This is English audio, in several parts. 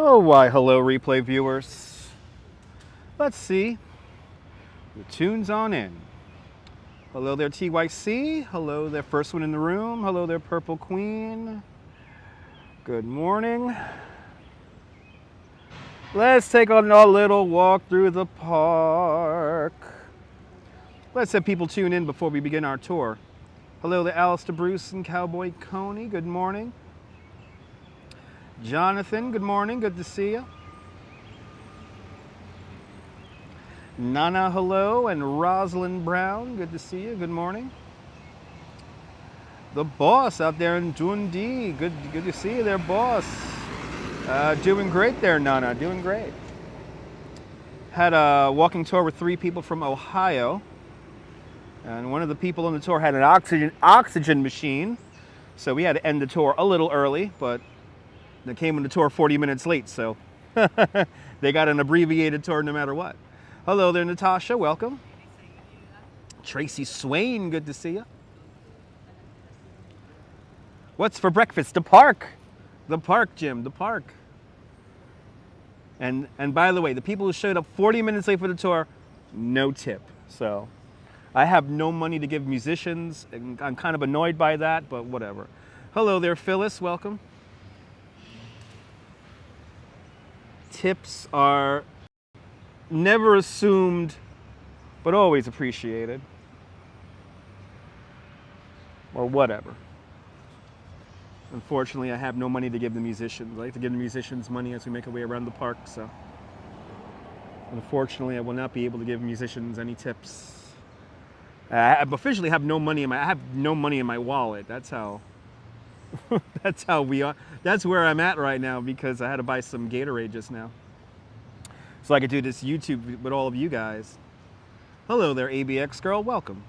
Oh, why, hello, replay viewers. Let's see. The tune's on in. Hello there, TYC. Hello there, first one in the room. Hello there, Purple Queen. Good morning. Let's take a little walk through the park. Let's have people tune in before we begin our tour. Hello there, Alistair Bruce and Cowboy Coney. Good morning. Jonathan, good morning. Good to see you. Nana, hello, and Rosalind Brown, good to see you. Good morning. The boss out there in Dundee, good to see you there, boss. Doing great there, Nana, doing great. Had a walking tour with 3 people from Ohio, and one of the people on the tour had an oxygen machine, so we had to end the tour a little early, but they came on the tour 40 minutes late, so they got an abbreviated tour no matter what. Hello there, Natasha. Welcome. Tracy Swain. Good to see you. What's for breakfast? The park. The park, Jim. The park. And by the way, the people who showed up 40 minutes late for the tour, no tip. So I have no money to give musicians, and I'm kind of annoyed by that, but whatever. Hello there, Phyllis. Welcome. Tips are never assumed, but always appreciated. Or whatever. Unfortunately, I have no money to give the musicians. I like to give the musicians money as we make our way around the park, so unfortunately, I will not be able to give musicians any tips. I officially have no money in my wallet. That's how that's how we are. That's where I'm at right now because I had to buy some Gatorade just now, so I could do this YouTube with all of you guys. Hello there, ABX girl. Welcome.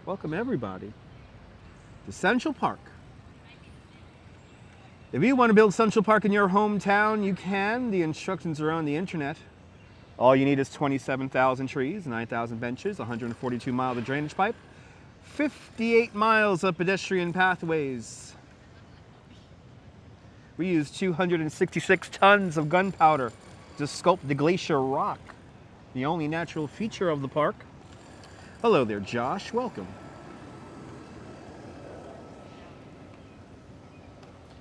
Welcome, everybody, to Central Park. If you want to build Central Park in your hometown, you can. The instructions are on the internet. All you need is 27,000 trees, 9,000 benches, 142 miles of drainage pipe, 58 miles of pedestrian pathways. We use 266 tons of gunpowder to sculpt the glacier rock, the only natural feature of the park. Hello there, Josh. Welcome.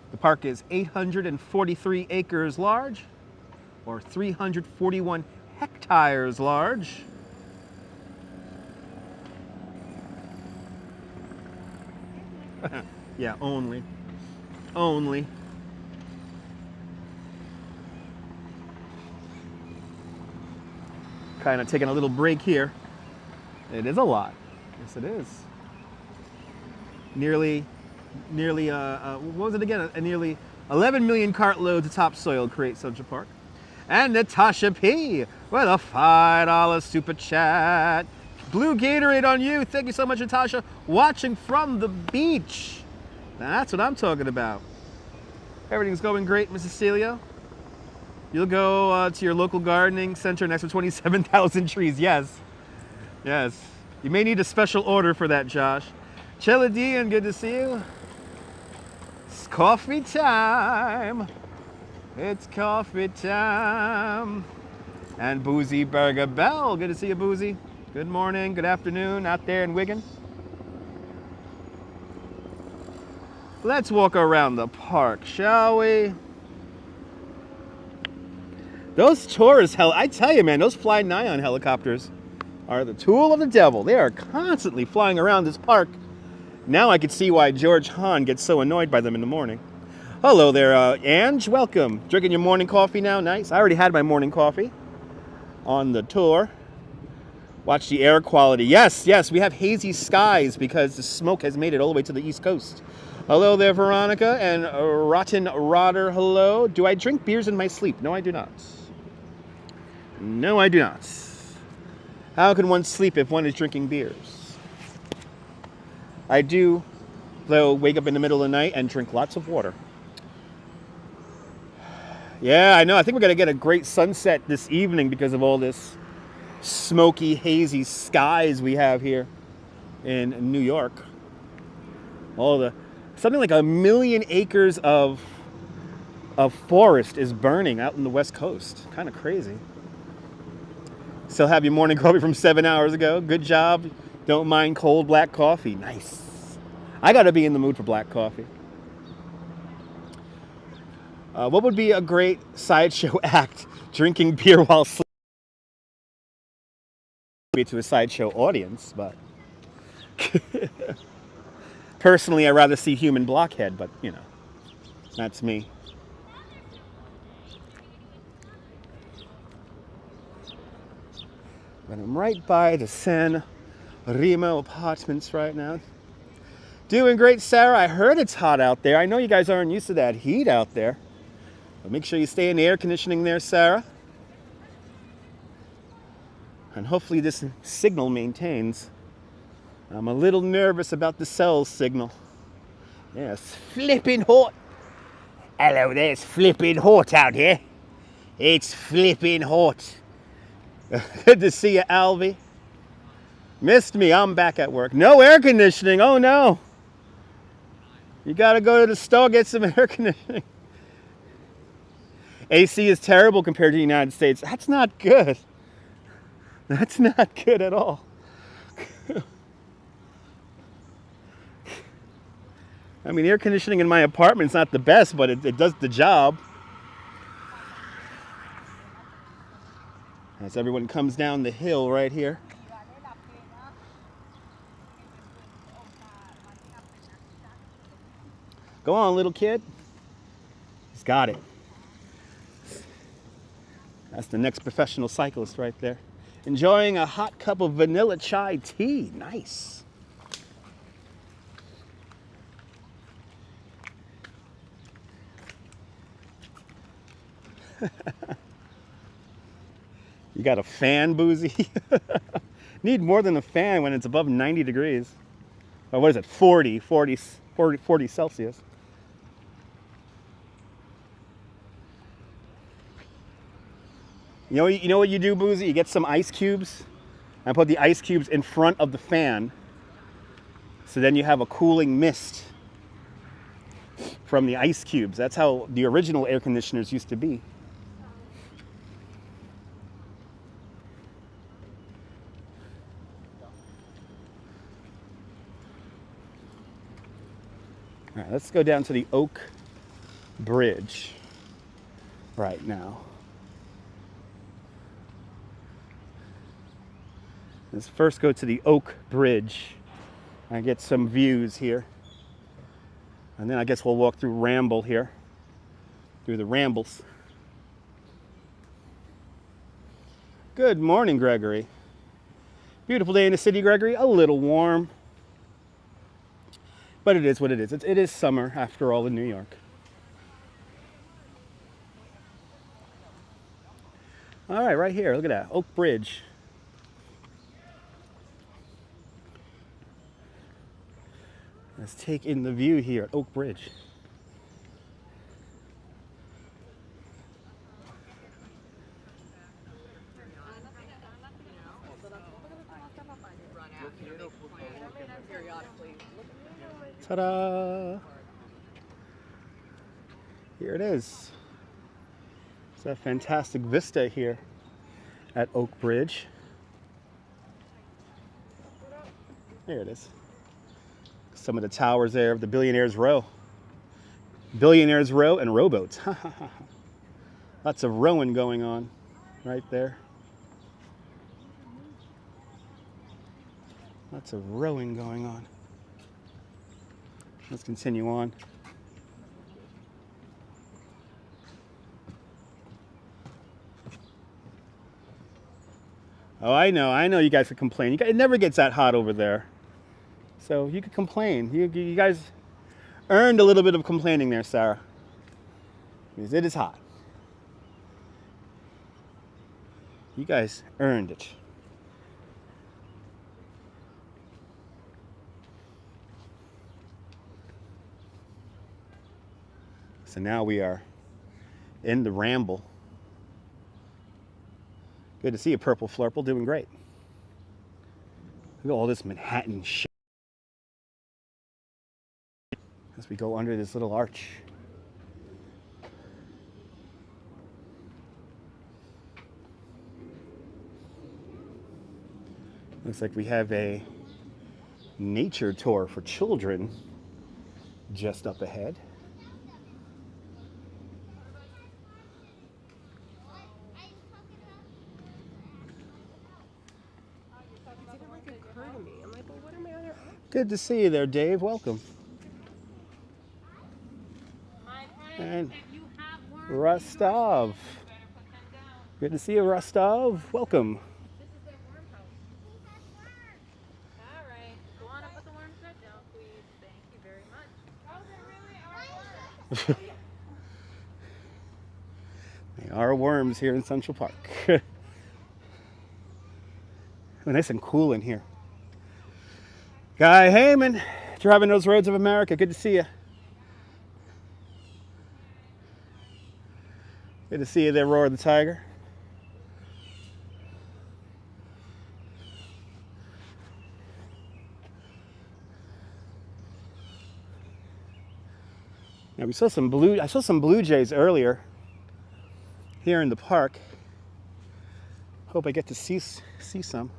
The park is 843 acres large, or 341 hectares large. Yeah, only. Only. Kind of taking a little break here. It is a lot. Yes, it is. Nearly, what was it again? Nearly 11 million cartloads of topsoil create Central Park. And Natasha P. with a $5 super chat. Blue Gatorade on you. Thank you so much, Natasha. Watching from the beach. That's what I'm talking about. Everything's going great, Mrs. Celia. You'll go to your local gardening center next to 27,000 trees. Yes. Yes. You may need a special order for that, Josh. Cheladian, good to see you. It's coffee time. It's coffee time. And Boozy Burger Bell, good to see you, Boozy. Good morning, good afternoon out there in Wigan. Let's walk around the park, shall we? Those tourists, I tell you, man, those Fly Nyan helicopters are the tool of the devil. They are constantly flying around this park. Now I can see why George Hahn gets so annoyed by them in the morning. Hello there, Ange. Welcome. Drinking your morning coffee now? Nice. I already had my morning coffee on the tour. Watch the air quality. Yes, yes, we have hazy skies because the smoke has made it all the way to the East Coast. Hello there, Veronica. And Rotten Rodder, hello. Do I drink beers in my sleep? No, I do not. No, I do not. How can one sleep if one is drinking beers? I do, though, wake up in the middle of the night and drink lots of water. Yeah, I know. I think we're going to get a great sunset this evening because of all this smoky, hazy skies we have here in New York. All the something like 1,000,000 acres of forest is burning out in the West Coast. Kind of crazy. Still have your morning coffee from 7 hours ago. Good job. Don't mind cold black coffee. Nice. I got to be in the mood for black coffee. What would be a great sideshow act? Drinking beer while sleeping. To a sideshow audience, but personally, I'd rather see human blockhead, but you know, that's me. But I'm right by the San Remo apartments right now. Doing great, Sarah. I heard it's hot out there. I know you guys aren't used to that heat out there. But make sure you stay in the air conditioning there, Sarah. And hopefully this signal maintains. I'm a little nervous about the cell signal. Yeah, it's flipping hot. Hello there, it's flipping hot out here. It's flipping hot. Good to see you, Alvy. Missed me, I'm back at work. No air conditioning, oh no. You gotta go to the store, get some air conditioning. AC is terrible compared to the United States. That's not good. That's not good at all. I mean, air conditioning in my apartment's not the best, but it does the job. As everyone comes down the hill right here. Go on, little kid. He's got it. That's the next professional cyclist right there. Enjoying a hot cup of vanilla chai tea. Nice. You got a fan, Boozy? Need more than a fan when it's above 90 degrees. Or what is it? 40 Celsius. You know what you do, Boozy? You get some ice cubes and put the ice cubes in front of the fan. So then you have a cooling mist from the ice cubes. That's how the original air conditioners used to be. All right, let's go down to the Oak Bridge right now. Let's first go to the Oak Bridge and get some views here. And then I guess we'll walk through Ramble here, through the Rambles. Good morning, Gregory. Beautiful day in the city, Gregory. A little warm. But it is what it is. It is summer, after all, in New York. All right, right here. Look at that. Oak Bridge. Let's take in the view here at Oak Bridge. Ta-da! Here it is. It's a fantastic vista here at Oak Bridge. There it is. Some of the towers there of the Billionaires Row. Billionaires Row and rowboats. Lots of rowing going on right there. Lots of rowing going on. Let's continue on. Oh, I know you guys could complain. It never gets that hot over there. So you could complain. You guys earned a little bit of complaining there, Sarah. Because it is hot. You guys earned it. So now we are in the Ramble. Good to see you, Purple Flurple, doing great. Look at all this Manhattan shit. as we go under this little arch. Looks like we have a nature tour for children just up ahead. Good to see you there, Dave. Welcome. And Rostov. Good to see you, Rostov. Welcome. This is their worm house. All right. Go on up with the worms right down, please. Thank you very much. Oh, they really are worms. They are worms here in Central Park. Oh, nice and cool in here. Guy Heyman, driving those roads of America. Good to see you. Good to see you there, Roar the Tiger. Now I saw some blue jays earlier here in the park. Hope I get to see some.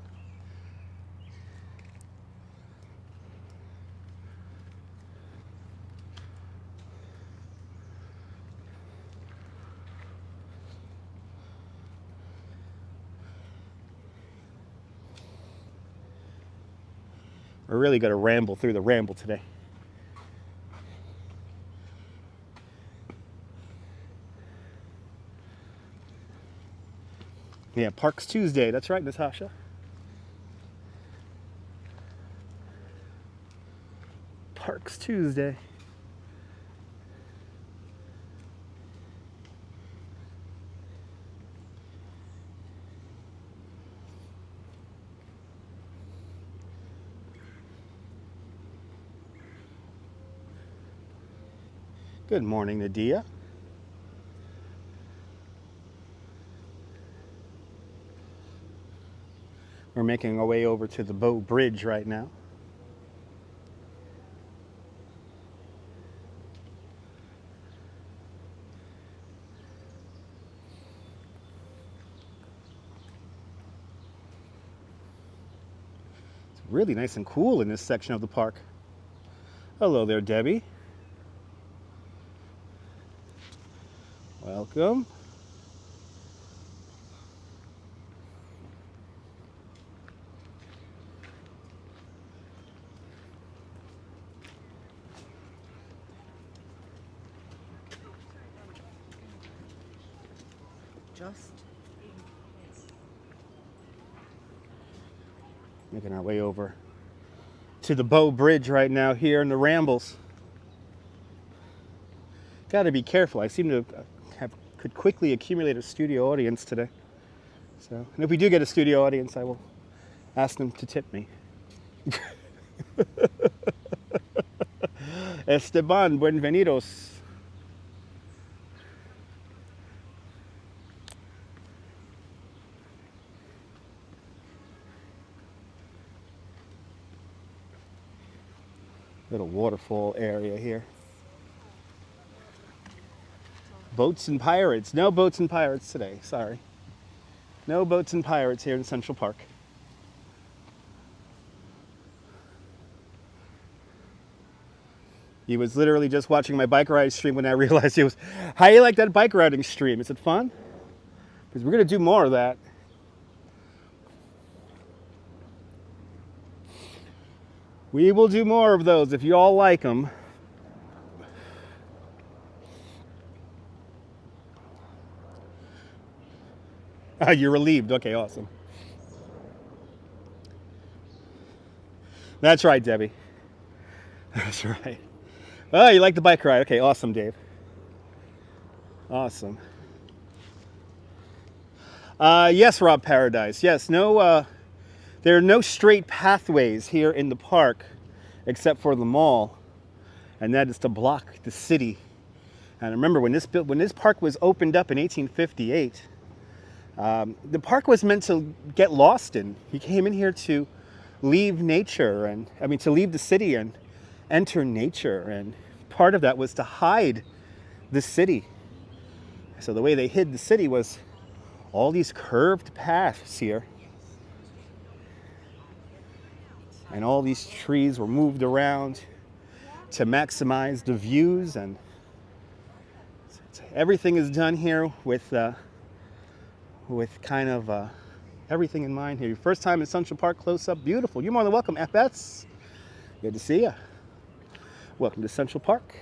We're really going to ramble through the Ramble today. Yeah, Parks Tuesday. That's right, Natasha. Parks Tuesday. Good morning, Nadia. We're making our way over to the Bow Bridge right now. It's really nice and cool in this section of the park. Hello there, Debbie. Welcome. Making our way over to the Bow Bridge right now here in the Rambles. Got to be careful. I seem to could quickly accumulate a studio audience today. So, and if we do get a studio audience, I will ask them to tip me. Esteban, bienvenidos. Little waterfall area here. Boats and pirates. No boats and pirates today, sorry. No boats and pirates here in Central Park. He was literally just watching my bike ride stream when I realized he was, how you like that bike riding stream? Is it fun? Because we're going to do more of that. We will do more of those if you all like them. You're relieved. Okay, awesome. That's right, Debbie. That's right. Oh, you like the bike ride? Okay, awesome, Dave. Awesome. Yes, Rob Paradise. Yes, no. There are no straight pathways here in the park except for the mall, and that is to block the city. And remember, when this park was opened up in 1858, the park was meant to get lost in. He came in here to leave nature, to leave the city and enter nature and part of that was to hide the city. So the way they hid the city was all these curved paths here. And all these trees were moved around to maximize the views, and everything is done here with kind of everything in mind here. Your first time in Central Park, close up, beautiful. You're more than welcome, FS. Good to see you. Welcome to Central Park.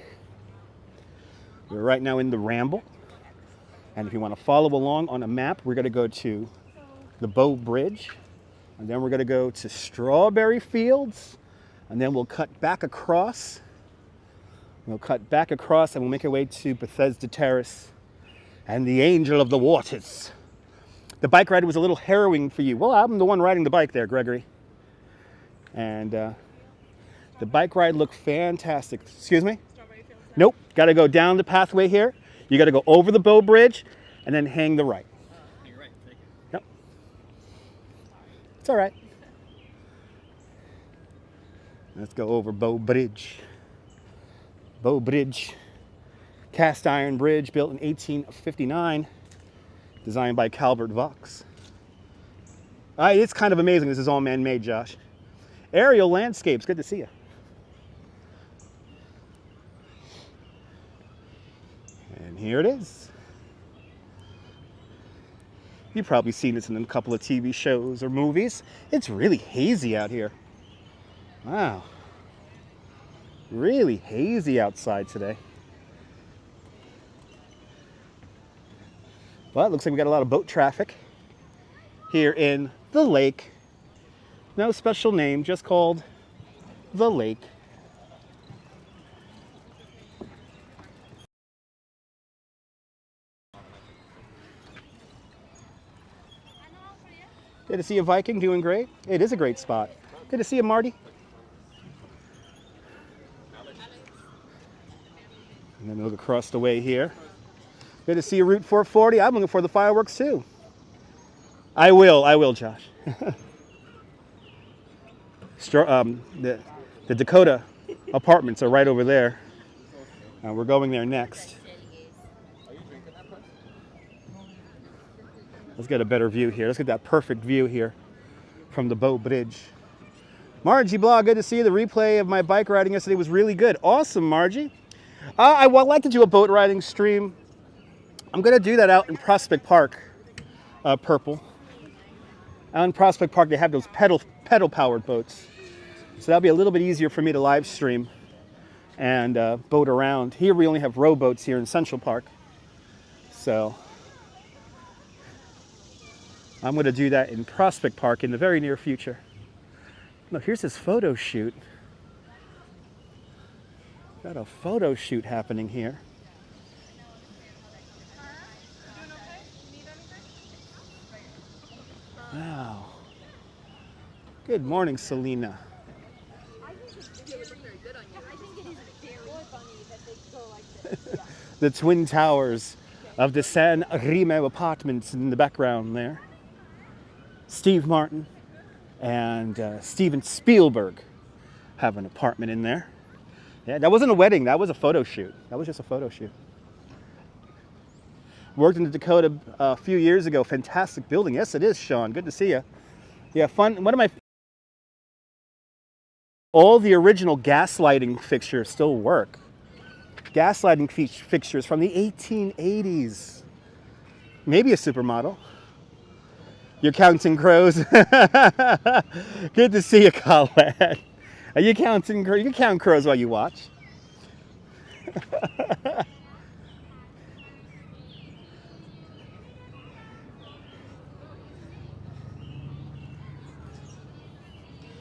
We're right now in the Ramble. And if you want to follow along on a map, we're going to go to the Bow Bridge. And then we're going to go to Strawberry Fields. And then we'll cut back across. We'll cut back across and we'll make our way to Bethesda Terrace and the Angel of the Waters. The bike ride was a little harrowing for you. Well, I'm the one riding the bike there, Gregory. And the bike ride looked fantastic. Excuse me? Nope. Got to go down the pathway here. You got to go over the Bow Bridge and then hang the right. Hang right. Thank you. Yep. It's all right. Let's go over Bow Bridge. Bow Bridge, cast iron bridge built in 1859, designed by Calvert Vaux. It's kind of amazing. This is all man-made, Josh. Aerial landscapes. Good to see you. And here it is. You've probably seen this in a couple of TV shows or movies. It's really hazy out here. Wow. Really hazy outside today. Well, it looks like we got a lot of boat traffic here in the lake. No special name, just called the lake. Good to see you, Viking, doing great. It is a great spot. Good to see you, Marty. And then look across the way here. Good to see you, Route 440. I'm looking for the fireworks too. I will, Josh. The Dakota apartments are right over there. We're going there next. Let's get a better view here. Let's get that perfect view here from the Bow Bridge. Margie Blog, good to see you. The replay of my bike riding yesterday was really good. Awesome, Margie. I would like to do a boat riding stream. I'm going to do that out in Prospect Park, Purple. Out in Prospect Park, they have those pedal-powered boats. So that'll be a little bit easier for me to live stream and boat around. Here we only have rowboats here in Central Park. So I'm going to do that in Prospect Park in the very near future. Look, here's this photo shoot. Got a photo shoot happening here. Wow. Good morning, Selena. The Twin Towers of the San Remo apartments in the background there. Steve Martin and Steven Spielberg have an apartment in there. Yeah, that wasn't a wedding, that was a photo shoot. That was just a photo shoot. Worked in the Dakota a few years ago. Fantastic building. Yes, it is, Sean. Good to see you. Yeah, fun. One of my... All the original gaslighting fixtures still work. Gaslighting fixtures from the 1880s. Maybe a supermodel. You're counting crows. Good to see you, Colette. Are you counting crows? You can count crows while you watch.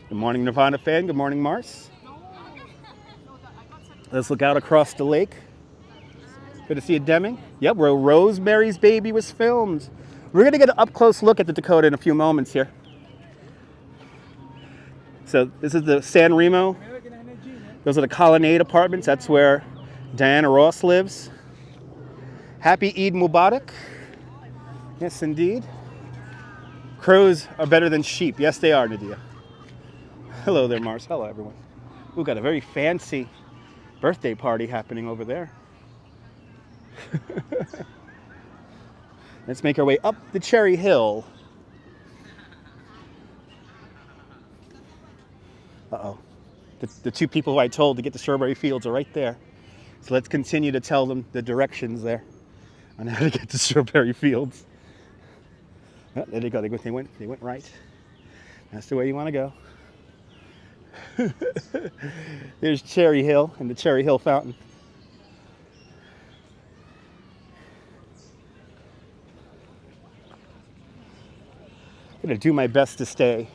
Good morning, Nirvana fan. Good morning, Mars. Let's look out across the lake. Good to see you, Deming. Yep, where Rosemary's Baby was filmed. We're going to get an up-close look at the Dakota in a few moments here. So this is the San Remo. Those are the Colonnade apartments. That's where Diana Ross lives. Happy Eid Mubarak. Yes, indeed. Crows are better than sheep. Yes, they are, Nadia. Hello there, Mars. Hello, everyone. We've got a very fancy birthday party happening over there. Let's make our way up the Cherry Hill. Uh-oh. The two people who I told to get to Strawberry Fields are right there. So let's continue to tell them the directions there on how to get to Strawberry Fields. Oh, there they go. They went right. That's the way you want to go. There's Cherry Hill and the Cherry Hill Fountain. I'm going to do my best to stay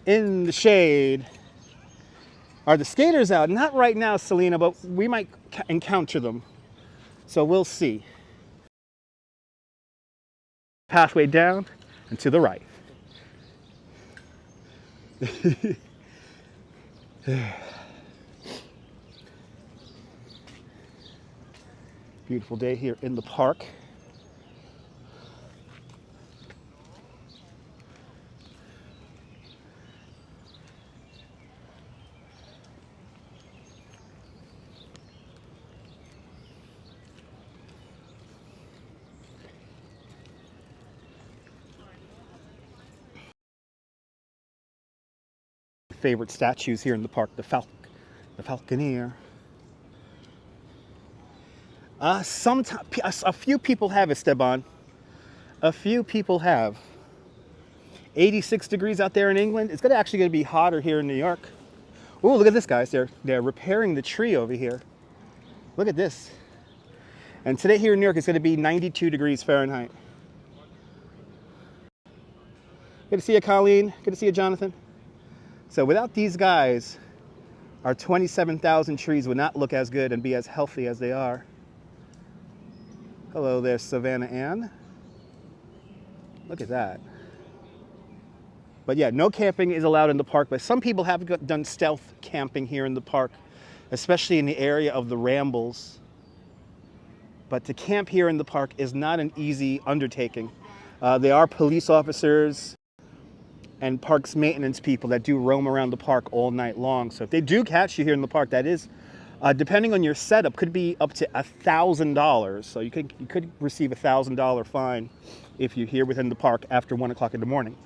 in the shade. Are the skaters out? Not right now, Selena, but we might encounter them. So we'll see. Pathway down and to the right. Beautiful day here in the park. Favorite statues here in the park, the Falconeer. A few people have, Esteban. A few people have. 86 degrees out there in England. It's actually going to be hotter here in New York. Oh, look at this, guys. They're repairing the tree over here. Look at this. And today here in New York, it's going to be 92 degrees Fahrenheit. Good to see you, Colleen. Good to see you, Jonathan. So without these guys, our 27,000 trees would not look as good and be as healthy as they are. Hello there, Savannah Ann. Look at that. But yeah, no camping is allowed in the park, but some people have done stealth camping here in the park, especially in the area of the Rambles. But to camp here in the park is not an easy undertaking. There are police officers and parks maintenance people that do roam around the park all night long. So if they do catch you here in the park, that is, depending on your setup, could be up to $1,000. So you could receive a $1,000 fine if you're here within the park after 1 o'clock in the morning.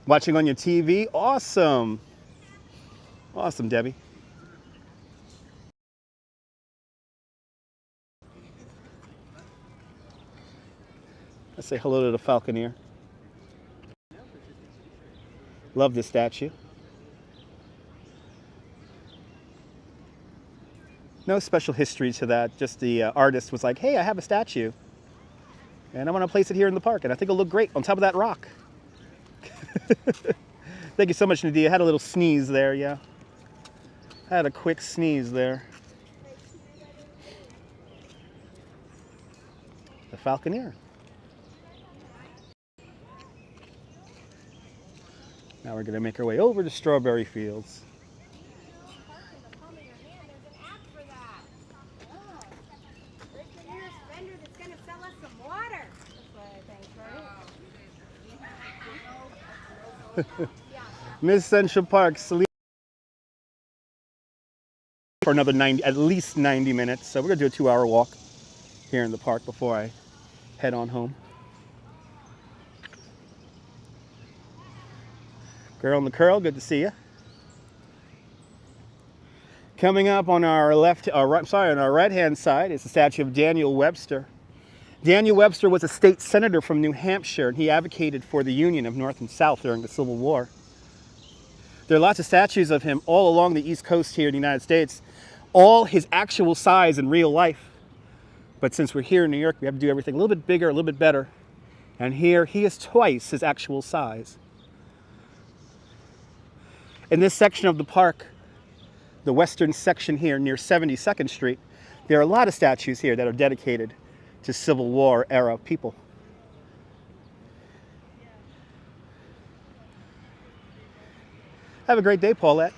Watching on your TV, awesome. Awesome, Debbie. Let's say hello to the Falconeer. Love this statue. No special history to that. Just the artist was like, hey, I have a statue. And I want to place it here in the park. And I think it'll look great on top of that rock. Thank you so much, Nadia. I had a little sneeze there, yeah. I had a quick sneeze there. The Falconeer. Now we're going to make our way over to Strawberry Fields. Miss Central Park, for another at least 90 minutes. So we're going to do a 2-hour walk here in the park before I head on home. Girl in the curl, good to see you. Coming up on our on our right-hand side is the statue of Daniel Webster. Daniel Webster was a state senator from New Hampshire, and he advocated for the union of North and South during the Civil War. There are lots of statues of him all along the East Coast here in the United States, all his actual size in real life. But since we're here in New York, we have to do everything a little bit bigger, a little bit better. And here, he is twice his actual size. In this section of the park, the western section here near 72nd Street, there are a lot of statues here that are dedicated to Civil War era people. Have a great day, Paulette.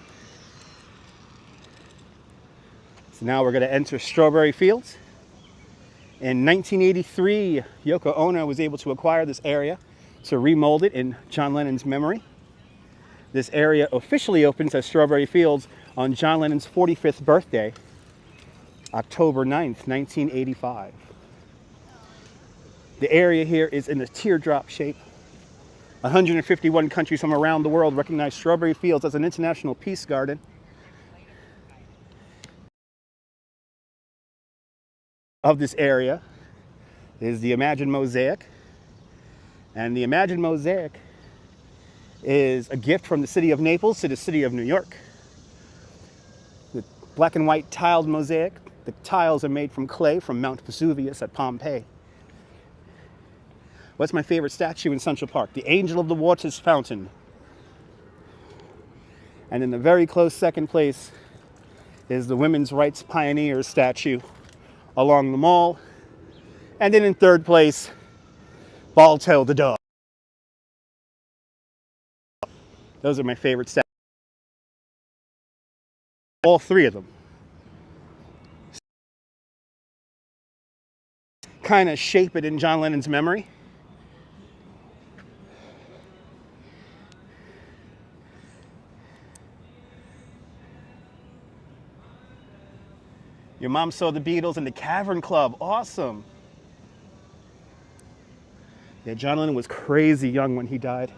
So now we're going to enter Strawberry Fields. In 1983, Yoko Ono was able to acquire this area to remold it in John Lennon's memory. This area officially opens as Strawberry Fields on John Lennon's 45th birthday, October 9th, 1985. The area here is in a teardrop shape. 151 countries from around the world recognize Strawberry Fields as an international peace garden. Of this area is the Imagine Mosaic. And the Imagine Mosaic is a gift from the city of Naples to the city of New York. The black and white tiled mosaic. The tiles are made from clay from Mount Vesuvius at Pompeii. What's my favorite statue in Central Park? The Angel of the Waters Fountain. And in the very close second place is the Women's Rights Pioneer statue along the mall. And then in third place, Balto the dog. Those are my favorite statues. All three of them. Kind of shape it in John Lennon's memory. Your mom saw the Beatles in the Cavern Club. Awesome. Yeah, John Lennon was crazy young when he died.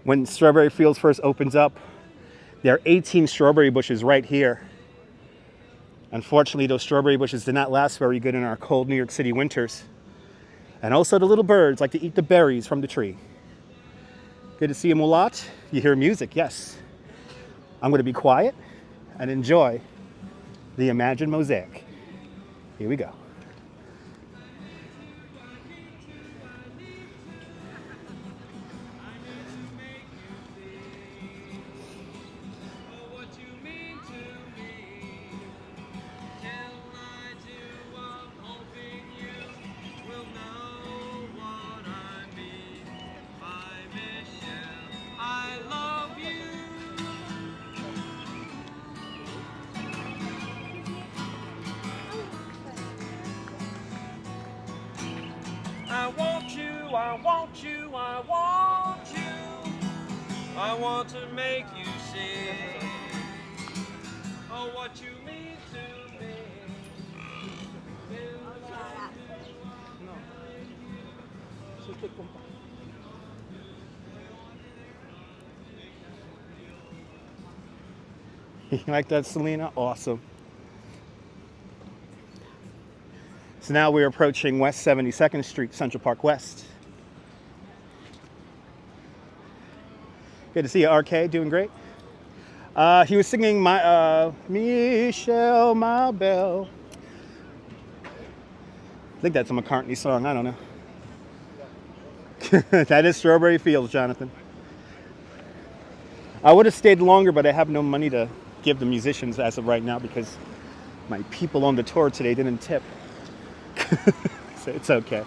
When Strawberry Fields first opens up, there are 18 strawberry bushes right here. Unfortunately, those strawberry bushes did not last very good in our cold New York City winters. And also the little birds like to eat the berries from the tree. Good to see them a lot. You hear music, yes. I'm going to be quiet and enjoy the Imagine Mosaic. Here we go. I want to make you see oh what you mean to me. You like that, Selena? Awesome. So now we're approaching West 72nd Street, Central Park West. Good to see you, Arcade, doing great. He was singing my Michelle, my belle. I think that's a McCartney song, I don't know. That is Strawberry Fields, Jonathan. I would have stayed longer, but I have no money to give the musicians as of right now because my people on the tour today didn't tip. So it's okay.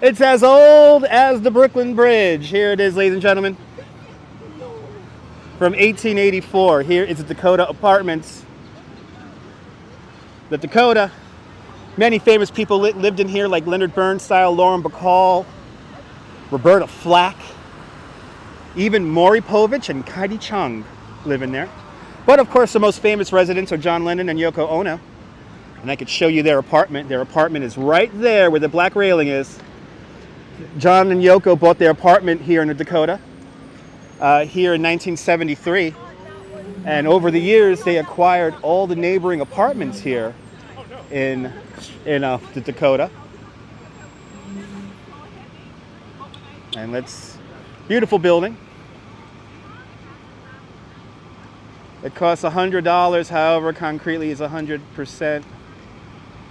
It's as old as the Brooklyn Bridge. Here it is, ladies and gentlemen. From 1884, here is the Dakota Apartments. The Dakota, many famous people lived in here like Leonard Bernstein, Lauren Bacall, Roberta Flack, even Maury Povich and Kaidi Chung live in there. But of course, the most famous residents are John Lennon and Yoko Ono. And I could show you their apartment. Their apartment is right there where the black railing is. John and Yoko bought their apartment here in the Dakota. Here in 1973, and over the years they acquired all the neighboring apartments here in the Dakota. And let's, beautiful building. It costs $100, however, concretely is 100%.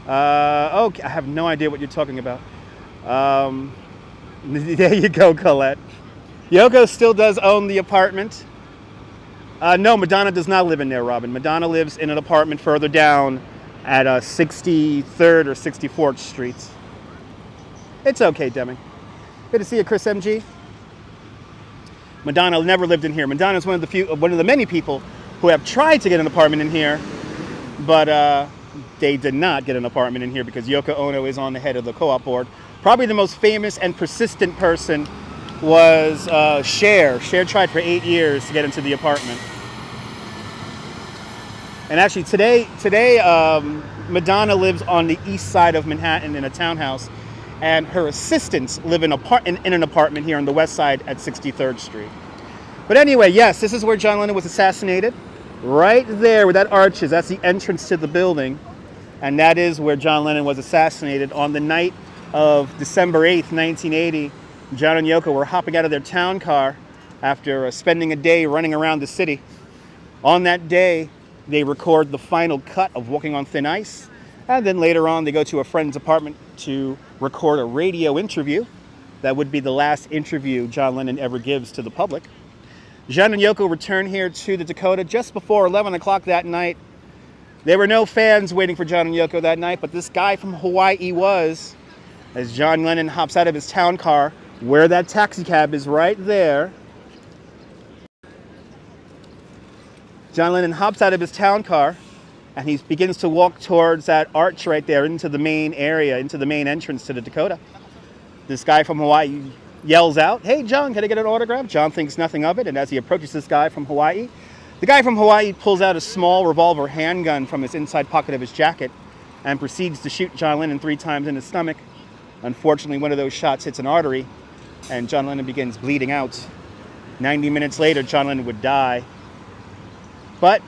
Okay, I have no idea what you're talking about. There you go, Colette. Yoko still does own the apartment. No, Madonna does not live in there, Robin. Madonna lives in an apartment further down at 63rd or 64th Streets. It's okay, Deming. Good to see you, Chris MG. Madonna never lived in here. Madonna is one of the many people who have tried to get an apartment in here, but they did not get an apartment in here because Yoko Ono is on the head of the co-op board. Probably the most famous and persistent person was Cher. Cher tried for 8 years to get into the apartment. And actually today Madonna lives on the east side of Manhattan in a townhouse, and her assistants live in an apartment here on the west side at 63rd Street. But anyway, yes, this is where John Lennon was assassinated. Right there where that arch is, that's the entrance to the building. And that is where John Lennon was assassinated on the night of December 8th, 1980. John and Yoko were hopping out of their town car after spending a day running around the city. On that day, they record the final cut of Walking on Thin Ice. And then later on, they go to a friend's apartment to record a radio interview. That would be the last interview John Lennon ever gives to the public. John and Yoko returned here to the Dakota just before 11 o'clock that night. There were no fans waiting for John and Yoko that night, but this guy from Hawaii was, as John Lennon hops out of his town car, where that taxi cab is right there. John Lennon hops out of his town car and he begins to walk towards that arch right there into the main area, into the main entrance to the Dakota. This guy from Hawaii yells out, "Hey John, can I get an autograph?" John thinks nothing of it, and as he approaches this guy from Hawaii, the guy from Hawaii pulls out a small revolver handgun from his inside pocket of his jacket and proceeds to shoot John Lennon 3 times in his stomach. Unfortunately, one of those shots hits an artery, and John Lennon begins bleeding out. 90 minutes later, John Lennon would die. But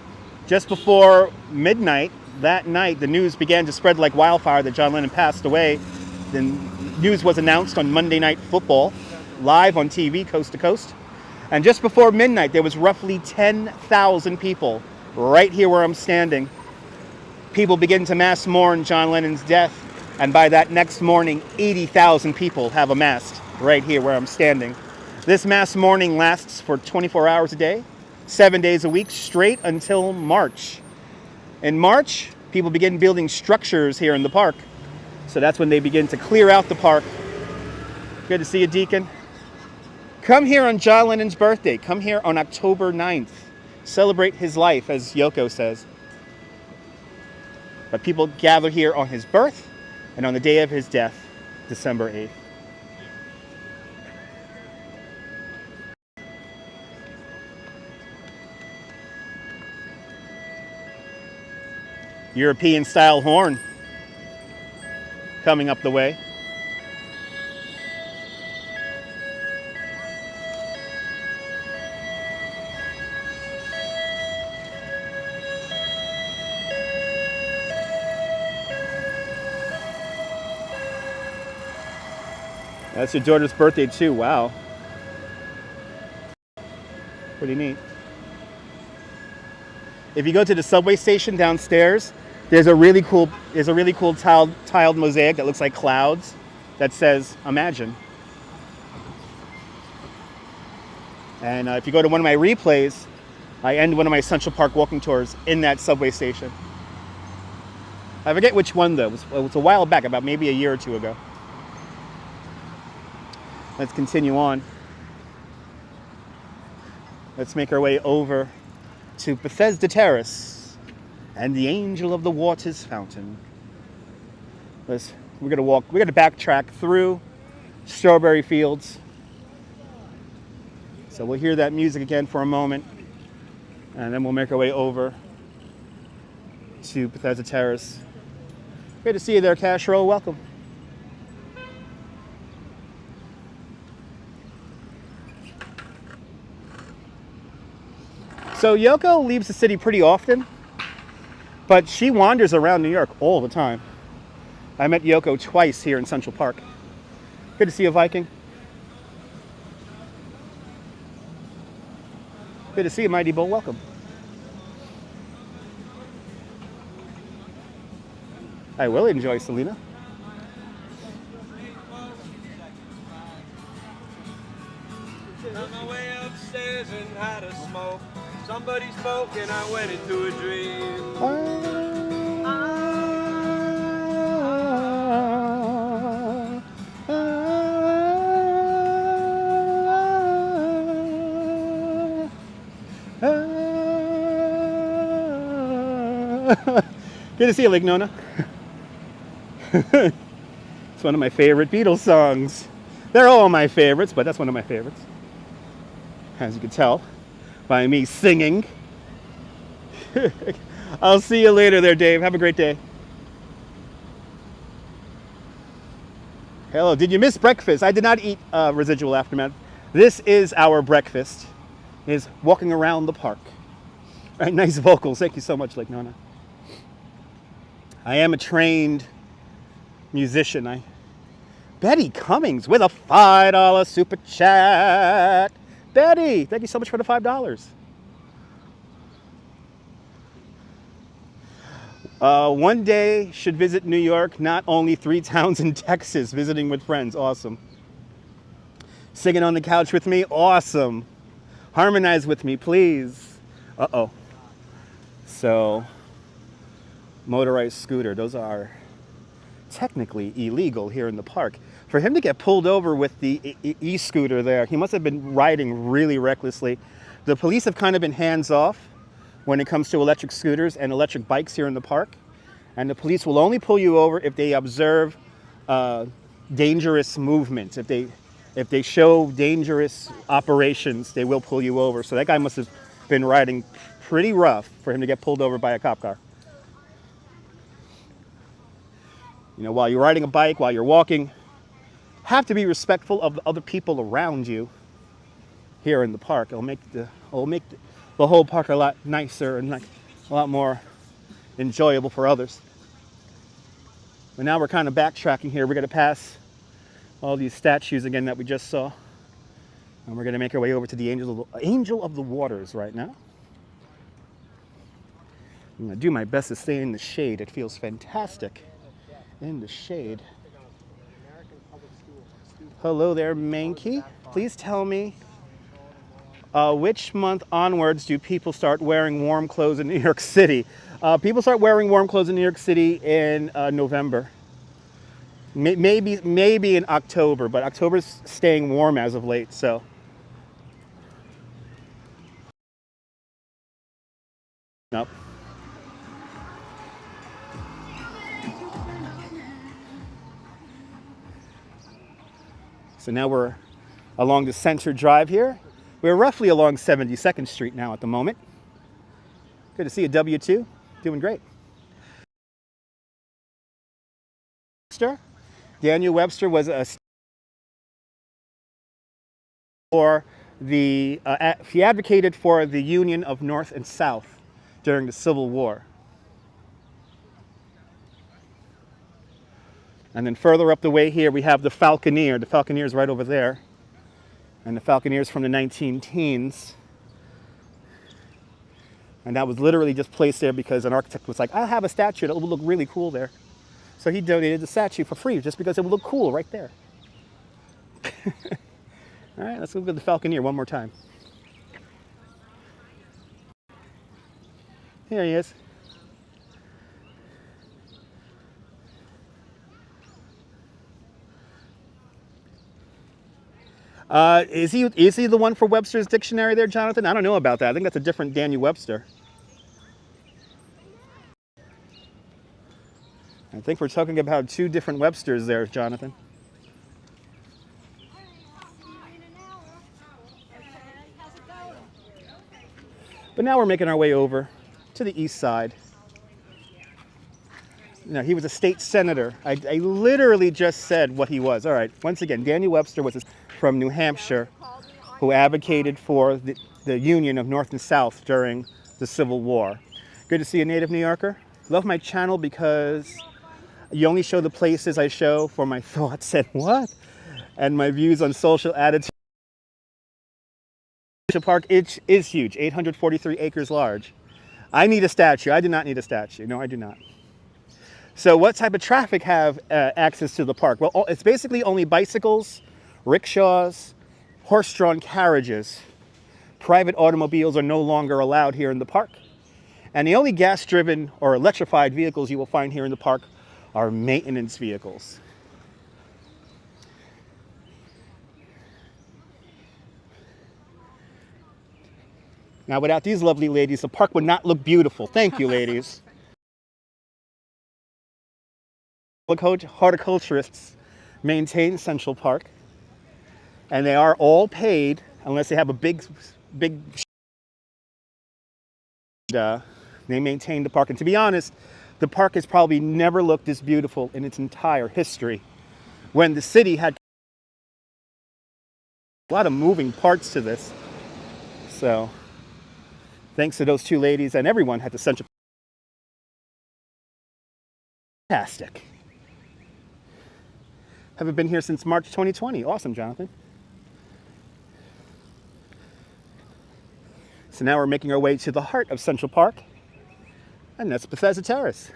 just before midnight that night, the news began to spread like wildfire that John Lennon passed away. The news was announced on Monday Night Football, live on TV, coast to coast. And just before midnight, there was roughly 10,000 people right here where I'm standing. People began to mass mourn John Lennon's death. And by that next morning, 80,000 people have amassed right here where I'm standing. This mass mourning lasts for 24 hours a day, 7 days a week, straight until March. In March, people begin building structures here in the park. So that's when they begin to clear out the park. Good to see you, Deacon. Come here on John Lennon's birthday. Come here on October 9th. Celebrate his life, as Yoko says. But people gather here on his birth and on the day of his death, December 8th. European-style horn coming up the way. That's your daughter's birthday too. Wow. Pretty neat. If you go to the subway station downstairs, there's a really cool tiled mosaic that looks like clouds that says "Imagine." And if you go to one of my replays, I end one of my Central Park walking tours in that subway station. I forget which one though. It was a while back, about maybe a year or two ago. Let's continue on. Let's make our way over to Bethesda Terrace and the Angel of the Waters Fountain. We're gonna backtrack through strawberry fields. So we'll hear that music again for a moment, and then we'll make our way over to Bethesda Terrace. Great to see you there, Cashroll. Welcome. So Yoko leaves the city pretty often, but she wanders around New York all the time. I met Yoko twice here in Central Park. Good to see you, Viking. Good to see you, Mighty Bull. Welcome. I will enjoy Selena. On my way upstairs and had a smoke. Somebody spoke and I went into a dream. Good to see you, Lake Nona. It's one of my favorite Beatles songs. They're all my favorites, but that's one of my favorites. As you can tell by me singing. I'll see you later there, Dave. Have a great day. Hello, did you miss breakfast? I did not eat residual aftermath. This is our breakfast, is walking around the park. All right, nice vocals. Thank you so much, Lake Nona. I am a trained musician. Betty Cummings with a $5 super chat. Betty, thank you so much for the $5. One day should visit New York, not only 3 towns in Texas, visiting with friends. Awesome. Singing on the couch with me. Awesome. Harmonize with me, please. Uh-oh. So, motorized scooter, those are technically illegal here in the park. For him to get pulled over with the e-scooter there, he must have been riding really recklessly. The police have kind of been hands off when it comes to electric scooters and electric bikes here in the park. And the police will only pull you over if they observe dangerous movements. If they show dangerous operations, they will pull you over. So that guy must have been riding pretty rough for him to get pulled over by a cop car. You know, while you're riding a bike, while you're walking, have to be respectful of the other people around you here in the park. It'll make the whole park a lot nicer and like a lot more enjoyable for others. But now we're kind of backtracking here. We're going to pass all these statues again that we just saw. And we're going to make our way over to the Angel of the Waters right now. I'm going to do my best to stay in the shade. It feels fantastic in the shade. Hello there, Mankey. Please tell me, which month onwards do people start wearing warm clothes in New York City? People start wearing warm clothes in New York City in November. Maybe in October, but October's staying warm as of late, so. Nope. So now we're along the Center Drive here. We're roughly along 72nd Street now at the moment. Good to see you, W2. Doing great. Daniel Webster was he advocated for the union of North and South during the Civil War. And then further up the way here, we have the Falconeer. The Falconeer is right over there. And the Falconeer is from the 19-teens. And that was literally just placed there because an architect was like, I'll have a statue that will look really cool there. So he donated the statue for free just because it would look cool right there. All right, let's look at the Falconeer one more time. Here he is. Is he the one for Webster's dictionary there, Jonathan? I don't know about that. I think that's a different Daniel Webster. I think we're talking about 2 different Websters there, Jonathan. But now we're making our way over to the east side. No, he was a state senator. I literally just said what he was. All right, once again, Daniel Webster was from New Hampshire who advocated for the union of North and South during the Civil War. Good to see a native New Yorker. Love my channel because you only show the places I show for my thoughts and what? And my views on social attitudes. The park is huge, 843 acres large. I need a statue. I do not need a statue. No, I do not. So what type of traffic have access to the park? Well, it's basically only bicycles, rickshaws, horse-drawn carriages. Private automobiles are no longer allowed here in the park. And the only gas-driven or electrified vehicles you will find here in the park are maintenance vehicles. Now, without these lovely ladies, the park would not look beautiful. Thank you, ladies. horticulturists maintain Central Park, and they are all paid unless they have a big they maintain the park. And to be honest, the park has probably never looked this beautiful in its entire history, when the city had a lot of moving parts to this. So thanks to those two ladies and everyone at the Central Park. Fantastic. Haven't been here since March 2020. Awesome, Jonathan. So now we're making our way to the heart of Central Park, and that's Bethesda Terrace.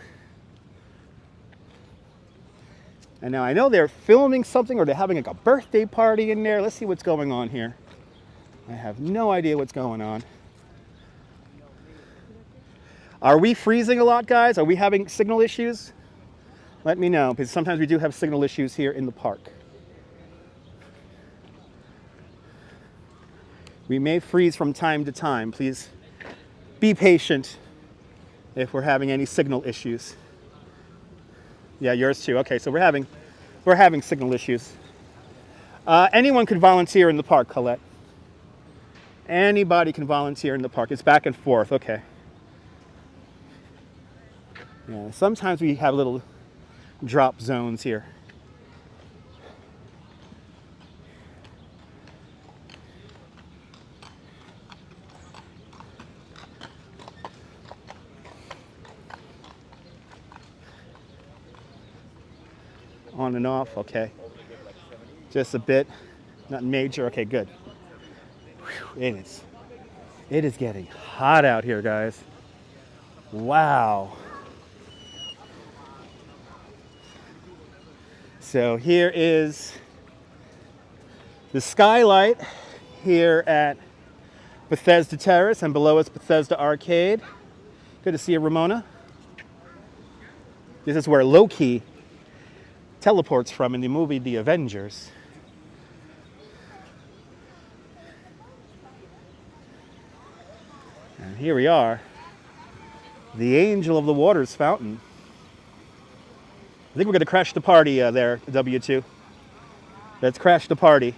And now I know they're filming something, or they're having like a birthday party in there. Let's see what's going on here. I have no idea what's going on. Are we freezing a lot, guys? Are we having signal issues? Let me know, because sometimes we do have signal issues here in the park. We may freeze from time to time. Please be patient if we're having any signal issues. Yeah, yours too. Okay, so we're having signal issues. Anyone could volunteer in the park, Colette. Anybody can volunteer in the park. It's back and forth. Okay. Yeah, sometimes we have little drop zones here. On and off, okay. Just a bit, not major, okay, good. Whew, it is getting hot out here, guys. Wow. So here is the skylight here at Bethesda Terrace, and below us Bethesda Arcade. Good to see you, Ramona. This is where Loki teleports from in the movie The Avengers. And here we are, the Angel of the Waters Fountain. I think we're going to crash the party there, W2. Let's crash the party.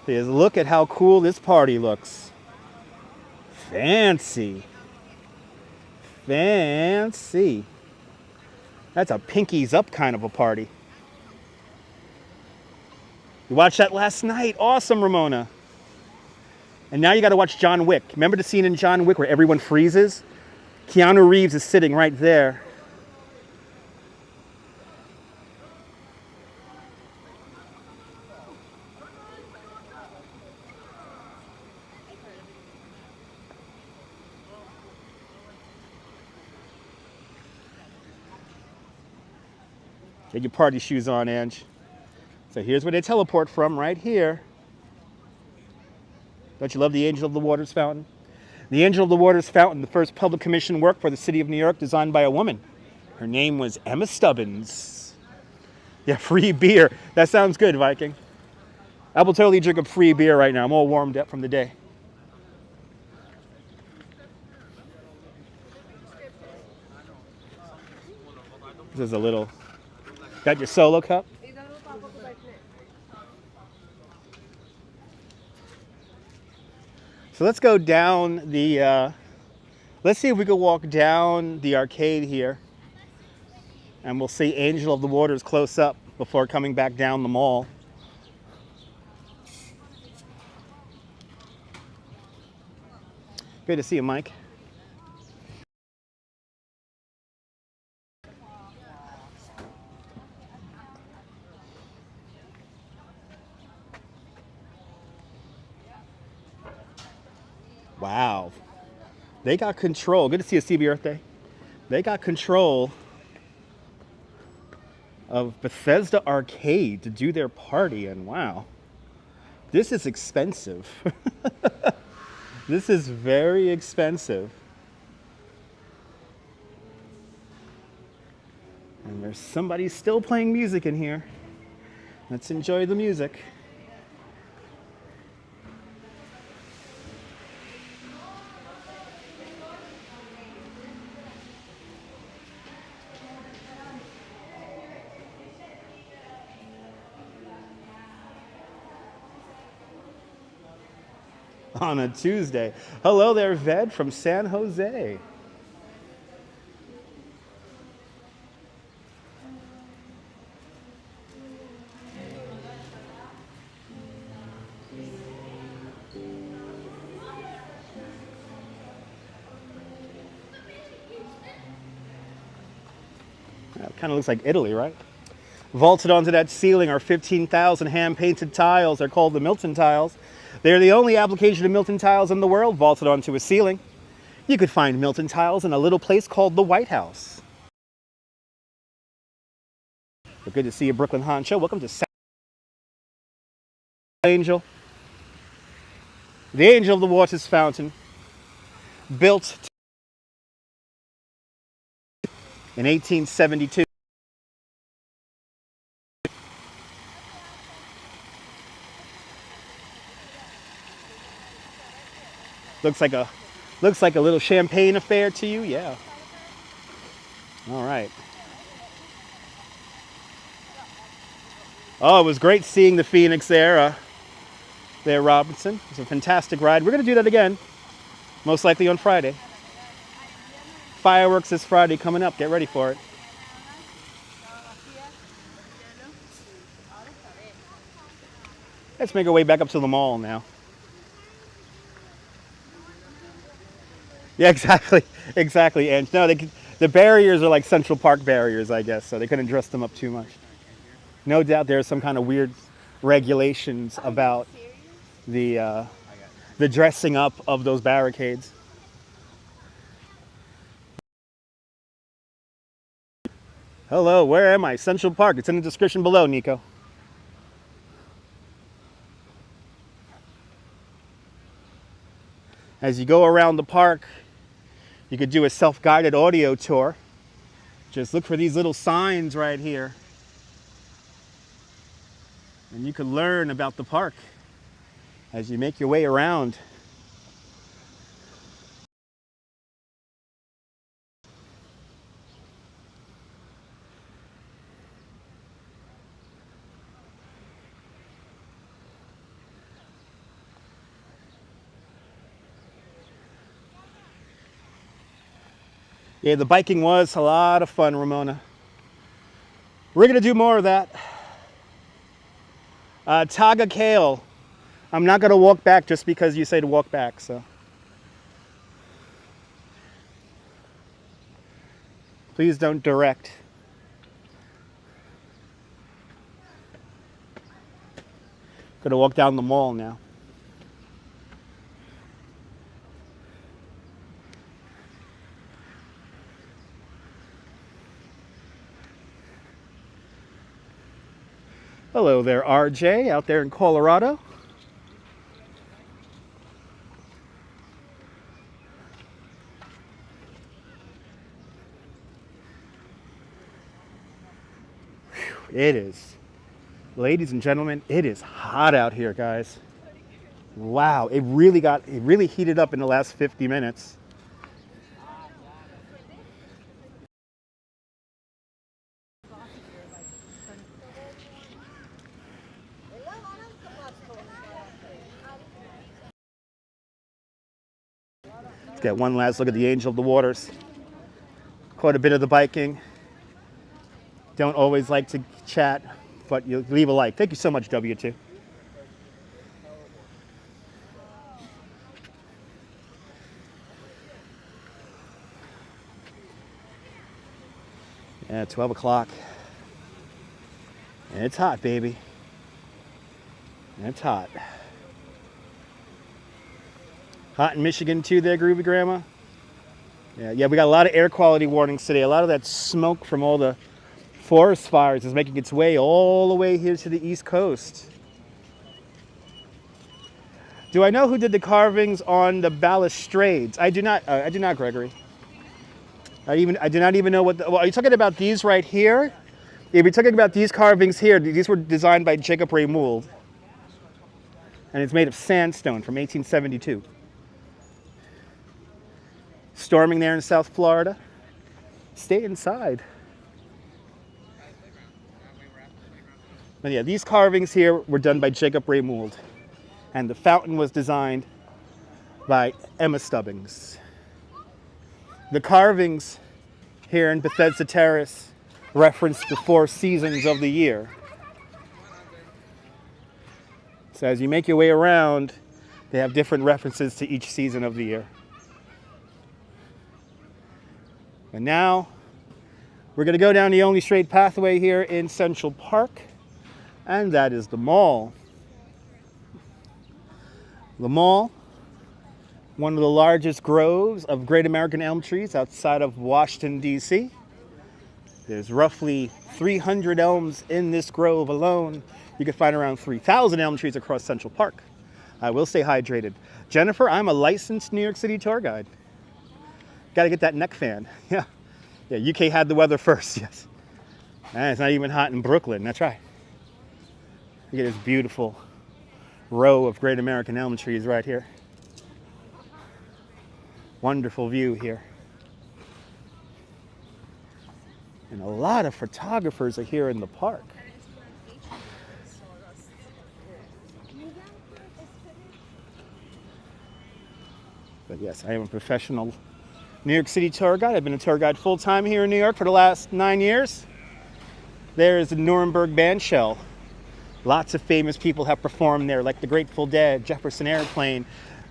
Because look at how cool this party looks. Fancy. Fancy. That's a pinkies up kind of a party. You watched that last night. Awesome, Ramona. And now you got to watch John Wick. Remember the scene in John Wick where everyone freezes? Keanu Reeves is sitting right there. Get your party shoes on, Ange. So here's where they teleport from, right here. Don't you love the Angel of the Waters Fountain? The Angel of the Waters Fountain, the first public commission work for the city of New York, designed by a woman. Her name was Emma Stubbins. Yeah, free beer. That sounds good, Viking. I will totally drink a free beer right now. I'm all warmed up from the day. This is a little... Got your solo cup? So let's go down the, let's see if we can walk down the arcade here. And we'll see Angel of the Waters close up before coming back down the mall. Good to see you, Mike. Wow, they got control. Good to see you, CB Earth. They got control of Bethesda Arcade to do their party, and wow, this is expensive. This is very expensive. And there's somebody still playing music in here. Let's enjoy the music. on a Tuesday. Hello there, Ved from San Jose. Kind of looks like Italy, right? Vaulted onto that ceiling are 15,000 hand-painted tiles. They're called the Milton tiles. They're the only application of Milton tiles in the world vaulted onto a ceiling. You could find Milton tiles in a little place called the White House. But good to see you, Brooklyn Honcho. Welcome to Angel. The Angel of the Waters Fountain. Built in 1872. Looks like a little champagne affair to you, yeah. All right. Oh, it was great seeing the Phoenix there, Robinson. It was a fantastic ride. We're gonna do that again, most likely on Friday. Fireworks this Friday coming up. Get ready for it. Let's make our way back up to the mall now. Yeah, exactly. And no, the barriers are like Central Park barriers, I guess, so they couldn't dress them up too much. No doubt there's some kind of weird regulations about the dressing up of those barricades. Hello, where am I? Central Park. It's in the description below, Nico. As you go around the park, you could do a self-guided audio tour. Just look for these little signs right here. And you can learn about the park as you make your way around. Yeah, the biking was a lot of fun, Ramona. We're gonna do more of that. Taga Kale. I'm not gonna walk back just because you say to walk back, so. Please don't direct. Gonna walk down the mall now. Hello there, RJ, out there in Colorado. Whew, it is, ladies and gentlemen, it is hot out here, guys. Wow, it really heated up in the last 50 minutes. Get one last look at the Angel of the Waters. Quite a bit of the biking. Don't always like to chat, but you leave a like. Thank you so much, W2. Yeah, 12 o'clock. And it's hot, baby. And it's hot. Hot in Michigan too there, Groovy Grandma? Yeah, we got a lot of air quality warnings today. A lot of that smoke from all the forest fires is making its way all the way here to the East Coast. Do I know who did the carvings on the balustrades? I do not, Gregory. I do not even know what, well, are you talking about these right here? If you're talking about these carvings here, these were designed by Jacob Ray Mould. And it's made of sandstone from 1872. Storming there in South Florida. Stay inside. But yeah, these carvings here were done by Jacob Ray Mould. And the fountain was designed by Emma Stubbings. The carvings here in Bethesda Terrace reference the 4 seasons of the year. So as you make your way around, they have different references to each season of the year. And now, we're going to go down the only straight pathway here in Central Park, and that is the Mall. The Mall, one of the largest groves of great American elm trees outside of Washington, D.C. There's roughly 300 elms in this grove alone. You can find around 3,000 elm trees across Central Park. I will stay hydrated. Jennifer, I'm a licensed New York City tour guide. Got to get that neck fan. Yeah. Yeah, UK had the weather first, yes. And it's not even hot in Brooklyn. That's right. Look at this beautiful row of great American elm trees right here. Wonderful view here. And a lot of photographers are here in the park. But yes, I am a professional New York City tour guide. I've been a tour guide full-time here in New York for the last 9 years. There is the Nuremberg Bandshell. Lots of famous people have performed there, like the Grateful Dead, Jefferson Airplane,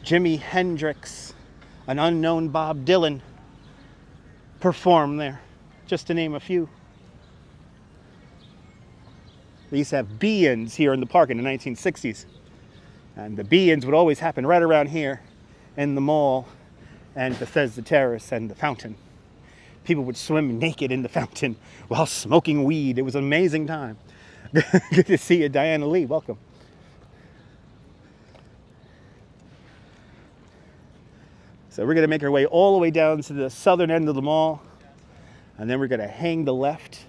Jimi Hendrix, an unknown Bob Dylan performed there, just to name a few. They used to have be-ins here in the park in the 1960s. And the be-ins would always happen right around here in the Mall and Bethesda Terrace and the fountain. People would swim naked in the fountain while smoking weed. It was an amazing time. Good to see you, Diana Lee. Welcome. So we're going to make our way all the way down to the southern end of the mall, and then we're going to hang the left,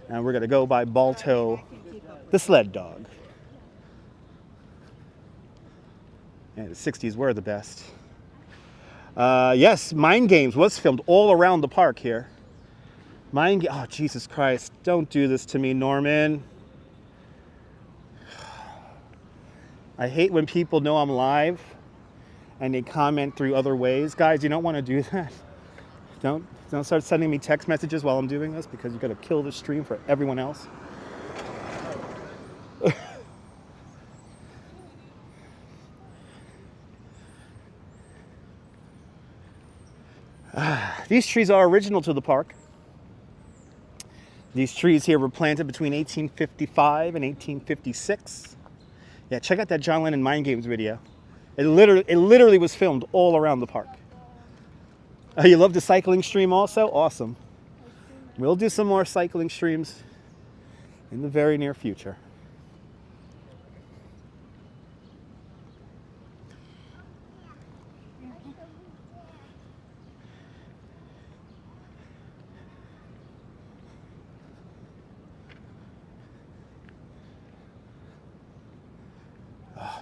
and we're going to go by Balto the Sled Dog. And the 60s were the best. Yes, Mind Games was filmed all around the park here. Oh, Jesus Christ. Don't do this to me, Norman. I hate when people know I'm live and they comment through other ways. Guys, you don't want to do that. Don't start sending me text messages while I'm doing this, because you've got to kill the stream for everyone else. These trees are original to the park. These trees here were planted between 1855 and 1856. Yeah, check out that John Lennon Mind Games video. It literally was filmed all around the park. Oh, you love the cycling stream also? Awesome. We'll do some more cycling streams in the very near future.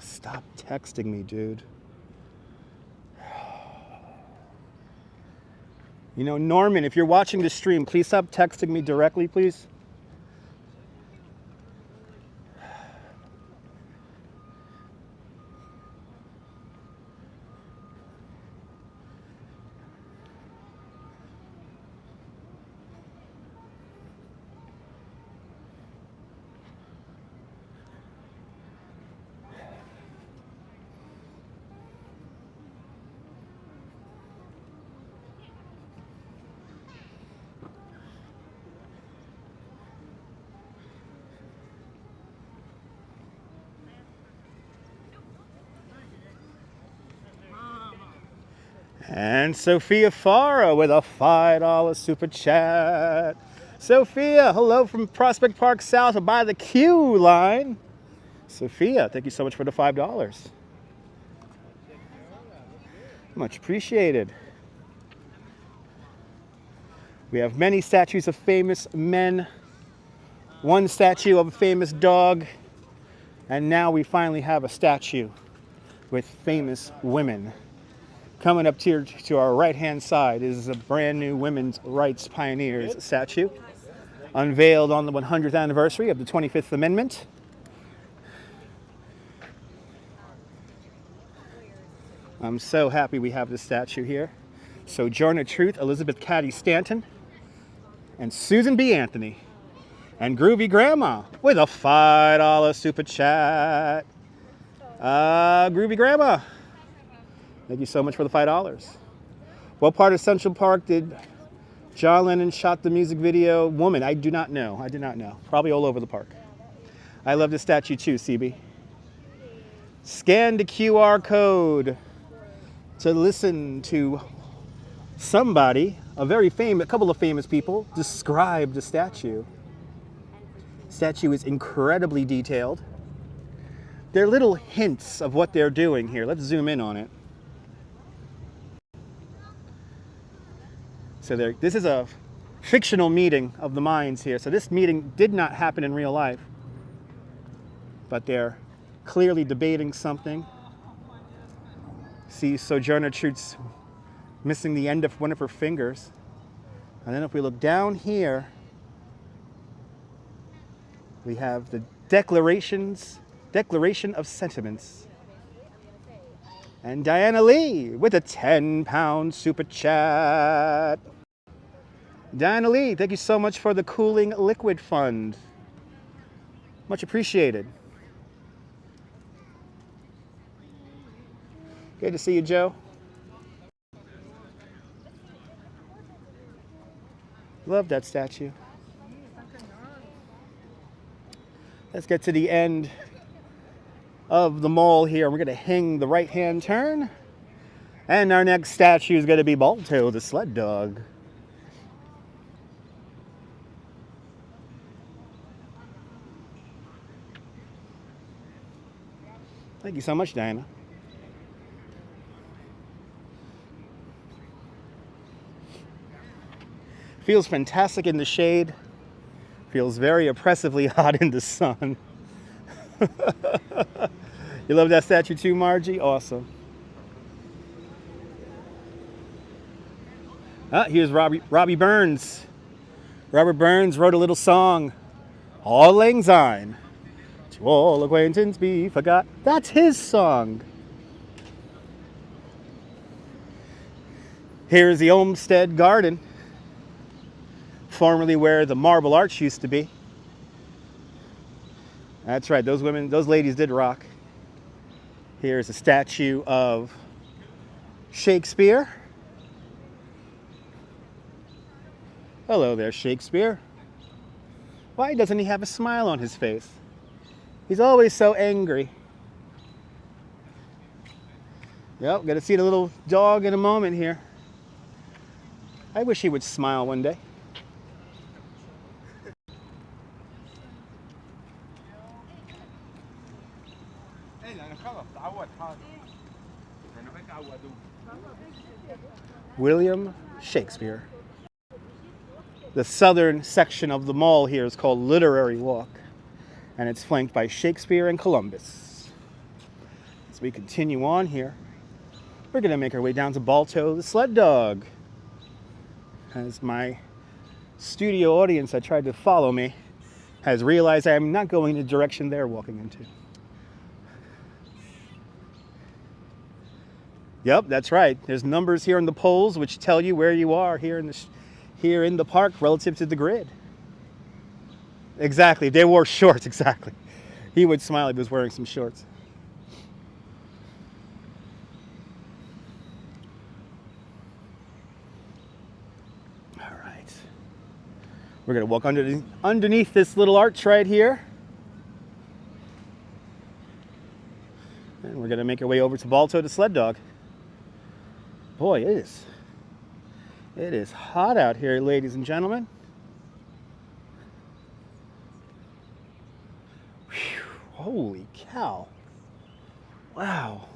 Stop texting me, dude. You know, Norman, if you're watching the stream, please stop texting me directly, please. And Sophia Farah with a $5 super chat. Sophia, hello from Prospect Park South by the Q line. Sophia, thank you so much for the $5. Much appreciated. We have many statues of famous men, one statue of a famous dog, and now we finally have a statue with famous women. Coming up to our right-hand side is a brand new women's rights pioneers statue, unveiled on the 100th anniversary of the 25th Amendment. I'm so happy we have this statue here. Sojourner Truth, Elizabeth Cady Stanton, and Susan B. Anthony, and Groovy Grandma with a $5 super chat. Groovy Grandma, thank you so much for the $5. What part of Central Park did John Lennon shot the music video? Woman, I do not know. I do not know. Probably all over the park. I love this statue too, CB. Scan the QR code to listen to somebody, a couple of famous people, describe the statue. Statue is incredibly detailed. There are little hints of what they're doing here. Let's zoom in on it. So this is a fictional meeting of the minds here. So this meeting did not happen in real life, but they're clearly debating something. See Sojourner Truth's missing the end of one of her fingers. And then if we look down here, we have the Declaration of Sentiments. And Diana Lee with a £10 super chat. Diana Lee, thank you so much for the Cooling Liquid Fund. Much appreciated. Good to see you, Joe. Love that statue. Let's get to the end of the mall here. We're going to hang the right-hand turn. And our next statue is going to be Balto the Sled Dog. Thank you so much, Diana. Feels fantastic in the shade. Feels very oppressively hot in the sun. You love that statue too, Margie? Awesome. Here's Robbie Burns. Robert Burns wrote a little song, Auld Lang Syne. To all acquaintance be forgot. That's his song. Here's the Olmsted Garden, formerly where the Marble Arch used to be. That's right, those ladies did rock. Here's a statue of Shakespeare. Hello there, Shakespeare. Why doesn't he have a smile on his face? He's always so angry. Yep, gonna see the little dog in a moment here. I wish he would smile one day. William Shakespeare. The southern section of the mall here is called Literary Walk, and it's flanked by Shakespeare and Columbus. As we continue on here, we're going to make our way down to Balto the Sled Dog. As my studio audience that tried to follow me has realized I'm not going in the direction they're walking into. Yep, that's right. There's numbers here on the poles which tell you where you are here in the park relative to the grid. Exactly. They wore shorts. Exactly. He would smile if he was wearing some shorts. All right. We're going to walk underneath this little arch right here. And we're going to make our way over to Balto the Sled Dog. Boy, it is hot out here, ladies and gentlemen. Whew, holy cow. Wow.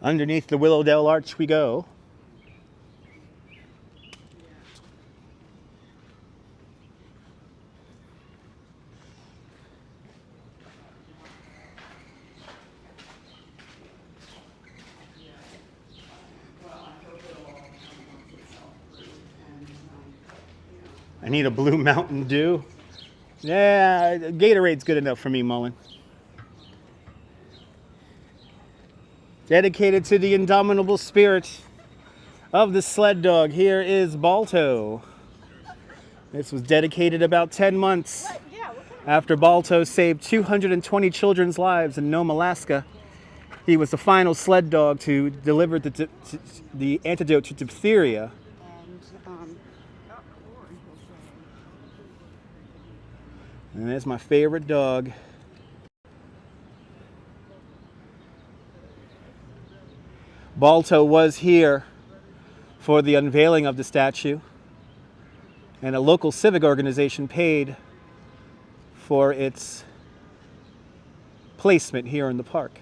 Underneath the Willowdale Arch we go. I need a blue Mountain Dew. Yeah, Gatorade's good enough for me, Mullen. Dedicated to the indomitable spirit of the sled dog, here is Balto. This was dedicated about 10 months after Balto saved 220 children's lives in Nome, Alaska. He was the final sled dog to deliver the antidote to diphtheria. And that's my favorite dog. Balto was here for the unveiling of the statue, and a local civic organization paid for its placement here in the park.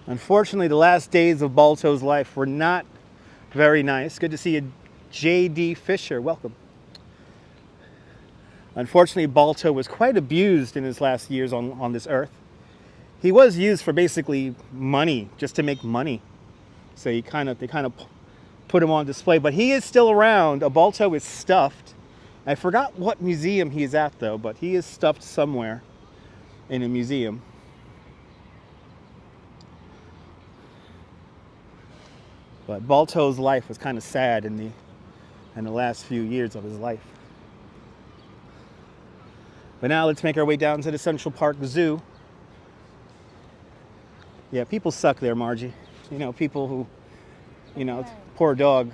Unfortunately, the last days of Balto's life were not very nice. Good to see you, J.D. Fisher. Welcome. Unfortunately, Balto was quite abused in his last years on this earth. He was used for basically money, just to make money. So they kind of put him on display. But he is still around. A Balto is stuffed. I forgot what museum he's at, though, but he is stuffed somewhere in a museum. But Balto's life was kind of sad in the last few years of his life. But now let's make our way down to the Central Park Zoo. Yeah, people suck there, Margie. You know, people who, you know, poor dog.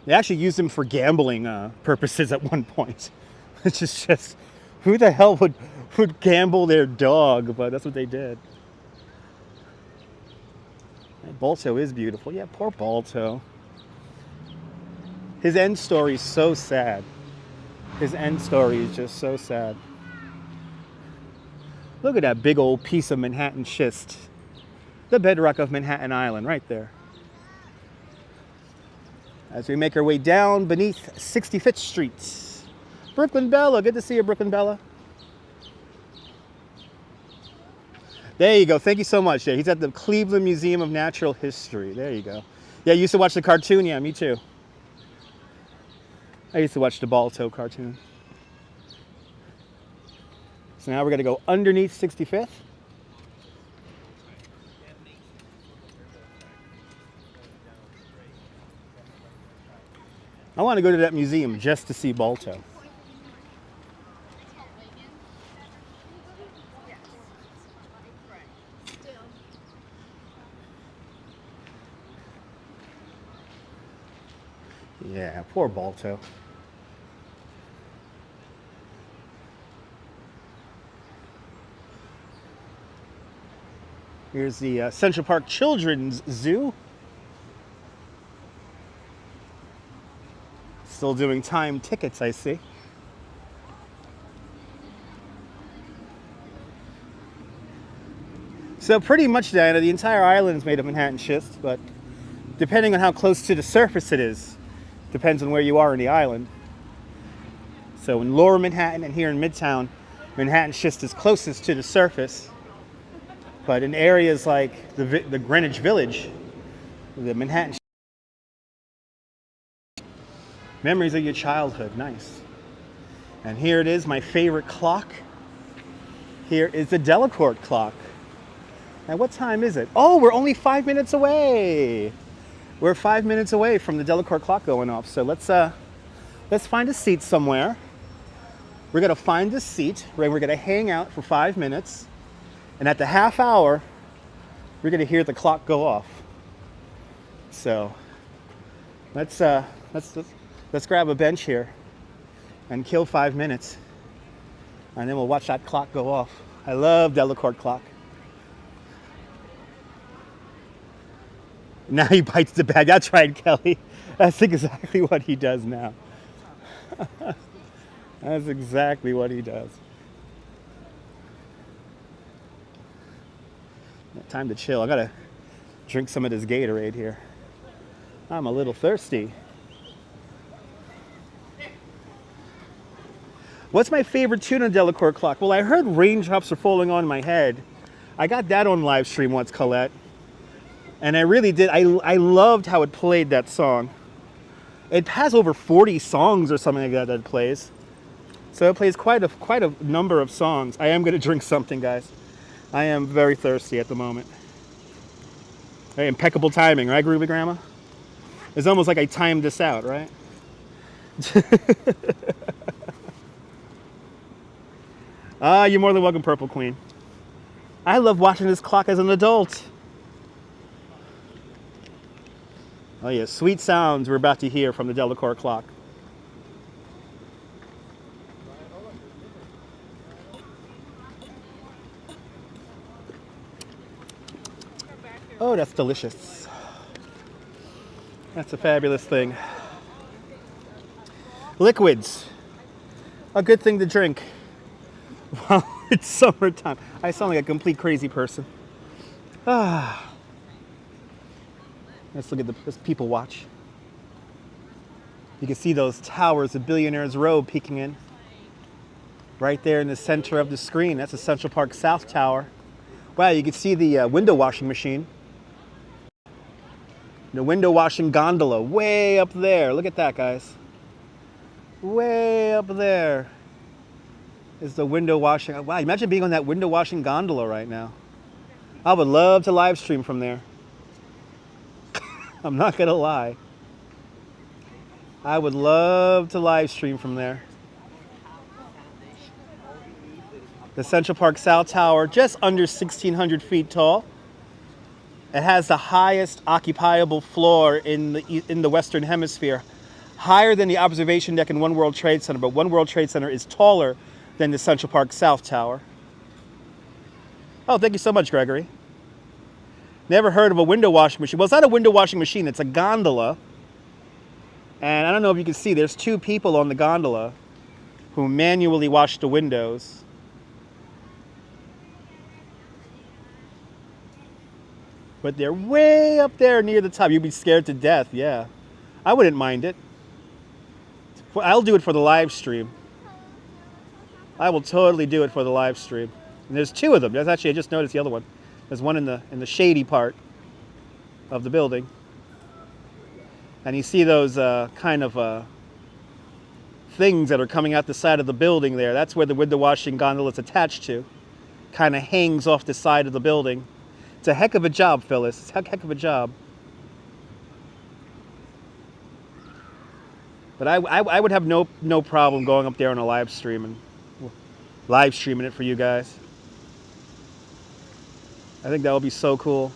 They actually used him for gambling purposes at one point. Which is just, who the hell would gamble their dog? But that's what they did. Balto is beautiful. Yeah, poor Balto. His end story is so sad. His end story is just so sad. Look at that big old piece of Manhattan schist. The bedrock of Manhattan Island right there. As we make our way down beneath 65th Street. Brooklyn Bella, good to see you, Brooklyn Bella. There you go. Thank you so much. Yeah, he's at the Cleveland Museum of Natural History. There you go. Yeah, you used to watch the cartoon. Yeah, me too. I used to watch the Balto cartoon. So now we're going to go underneath 65th. I want to go to that museum just to see Balto. Yeah, poor Balto. Here's the Central Park Children's Zoo. Still doing time tickets, I see. So pretty much, Diana, the entire island is made of Manhattan schist, but depending on how close to the surface it is, depends on where you are in the island. So in Lower Manhattan and here in Midtown, Manhattan schist is closest to the surface. But in areas like the Greenwich Village, the Manhattan memories of your childhood, nice. And here it is, my favorite clock. Here is the Delacorte Clock. Now what time is it? Oh, we're only 5 minutes away. We're 5 minutes away from the Delacorte Clock going off. So let's find a seat somewhere. We're gonna find a seat, right? We're gonna hang out for 5 minutes. And at the half hour, we're gonna hear the clock go off. So let's grab a bench here and kill 5 minutes. And then we'll watch that clock go off. I love Delacorte Clock. Now he bites the bag. That's right, Kelly. That's exactly what he does now. That's exactly what he does. Time to chill. I gotta drink some of this Gatorade here. I'm a little thirsty. What's my favorite tune on Delacorte Clock? Well, I heard Raindrops Are Falling on My Head. I got that on live stream once, Colette. And I really did. I loved how it played, that song. It has over 40 songs or something like that that it plays. So it plays quite a number of songs. I am going to drink something, guys. I am very thirsty at the moment. Hey, impeccable timing, right, Groovy Grandma? It's almost like I timed this out, right? You're more than welcome, Purple Queen. I love watching this clock as an adult. Oh yeah, sweet sounds we're about to hear from the Delacorte Clock. Oh, that's delicious. That's a fabulous thing. Liquids. A good thing to drink. Wow, it's summertime. I sound like a complete crazy person. Ah. Let's look at this people watch. You can see those towers of Billionaire's Row peeking in. Right there in the center of the screen. That's the Central Park South Tower. Wow, you can see the window washing machine. The window washing gondola way up there. Look at that, guys. Way up there is the window washing. Wow, imagine being on that window washing gondola right now. I would love to live stream from there. I'm not gonna lie. I would love to live stream from there. The Central Park South Tower, just under 1,600 feet tall. It has the highest occupiable floor in the Western Hemisphere, higher than the observation deck in One World Trade Center, but One World Trade Center is taller than the Central Park South Tower. Oh, thank you so much, Gregory. Never heard of a window washing machine. Well, it's not a window washing machine, it's a gondola. And I don't know if you can see, there's two people on the gondola who manually wash the windows. But they're way up there near the top. You'd be scared to death, yeah. I wouldn't mind it. I'll do it for the live stream. I will totally do it for the live stream. And there's two of them. There's actually, I just noticed the other one. There's one in the shady part of the building. And you see those kind of things that are coming out the side of the building there. That's where the window washing gondola is attached to. Kind of hangs off the side of the building. It's a heck of a job, Phyllis. It's a heck of a job. But I would have no problem going up there on a live stream and live streaming it for you guys. I think that would be so cool.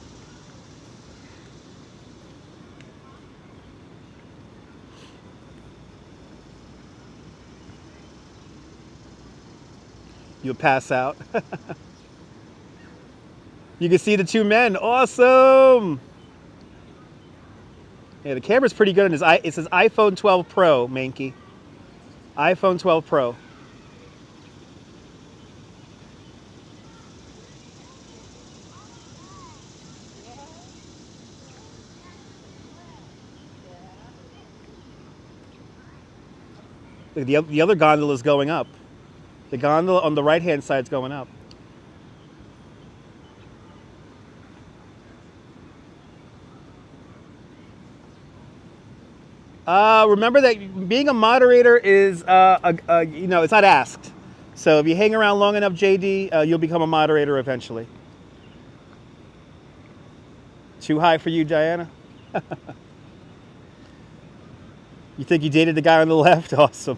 You'll pass out. You can see the two men. Awesome. Yeah, the camera's pretty good. It says iPhone 12 Pro, Mankey. iPhone 12 Pro. The other gondola is going up. The gondola on the right-hand side is going up. Remember that being a moderator is, it's not asked. So if you hang around long enough, JD, you'll become a moderator eventually. Too high for you, Diana? You think you dated the guy on the left? Awesome.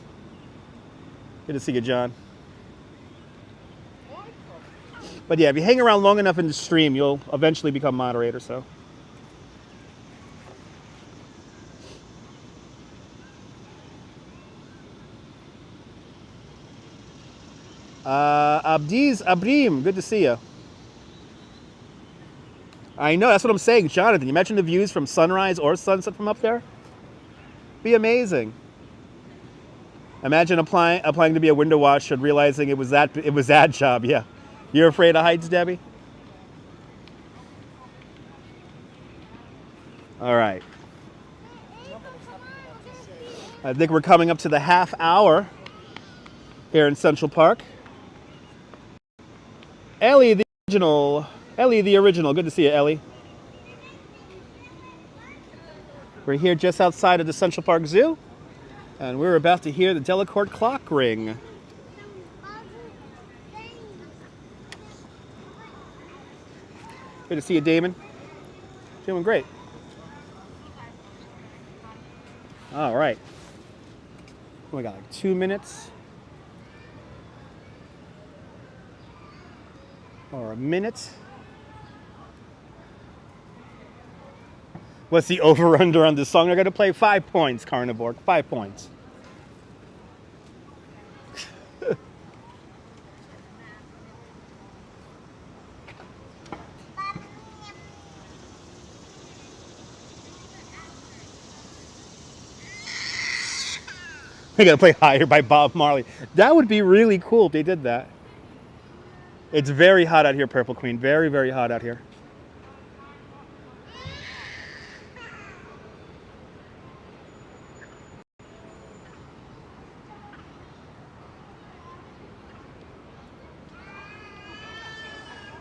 Good to see you, John. But yeah, if you hang around long enough in the stream, you'll eventually become moderator, so. Abrim, good to see you. I know, that's what I'm saying, Jonathan. You mentioned the views from sunrise or sunset from up there? Be amazing. Imagine applying to be a window washer and realizing it was that job. Yeah, you're afraid of heights, Debbie? All right. I think we're coming up to the half hour here in Central Park. Ellie the original. Ellie the original. Good to see you, Ellie. We're here just outside of the Central Park Zoo, and we're about to hear the Delacorte Clock ring. Good to see you, Damon. Doing great. All right. We got like 2 minutes. Or a minute. What's the over-under on this song? They're going to play 5 points, Carnivore. 5 points. They're going to play Higher by Bob Marley. That would be really cool if they did that. It's very hot out here, Purple Queen. Very, very hot out here.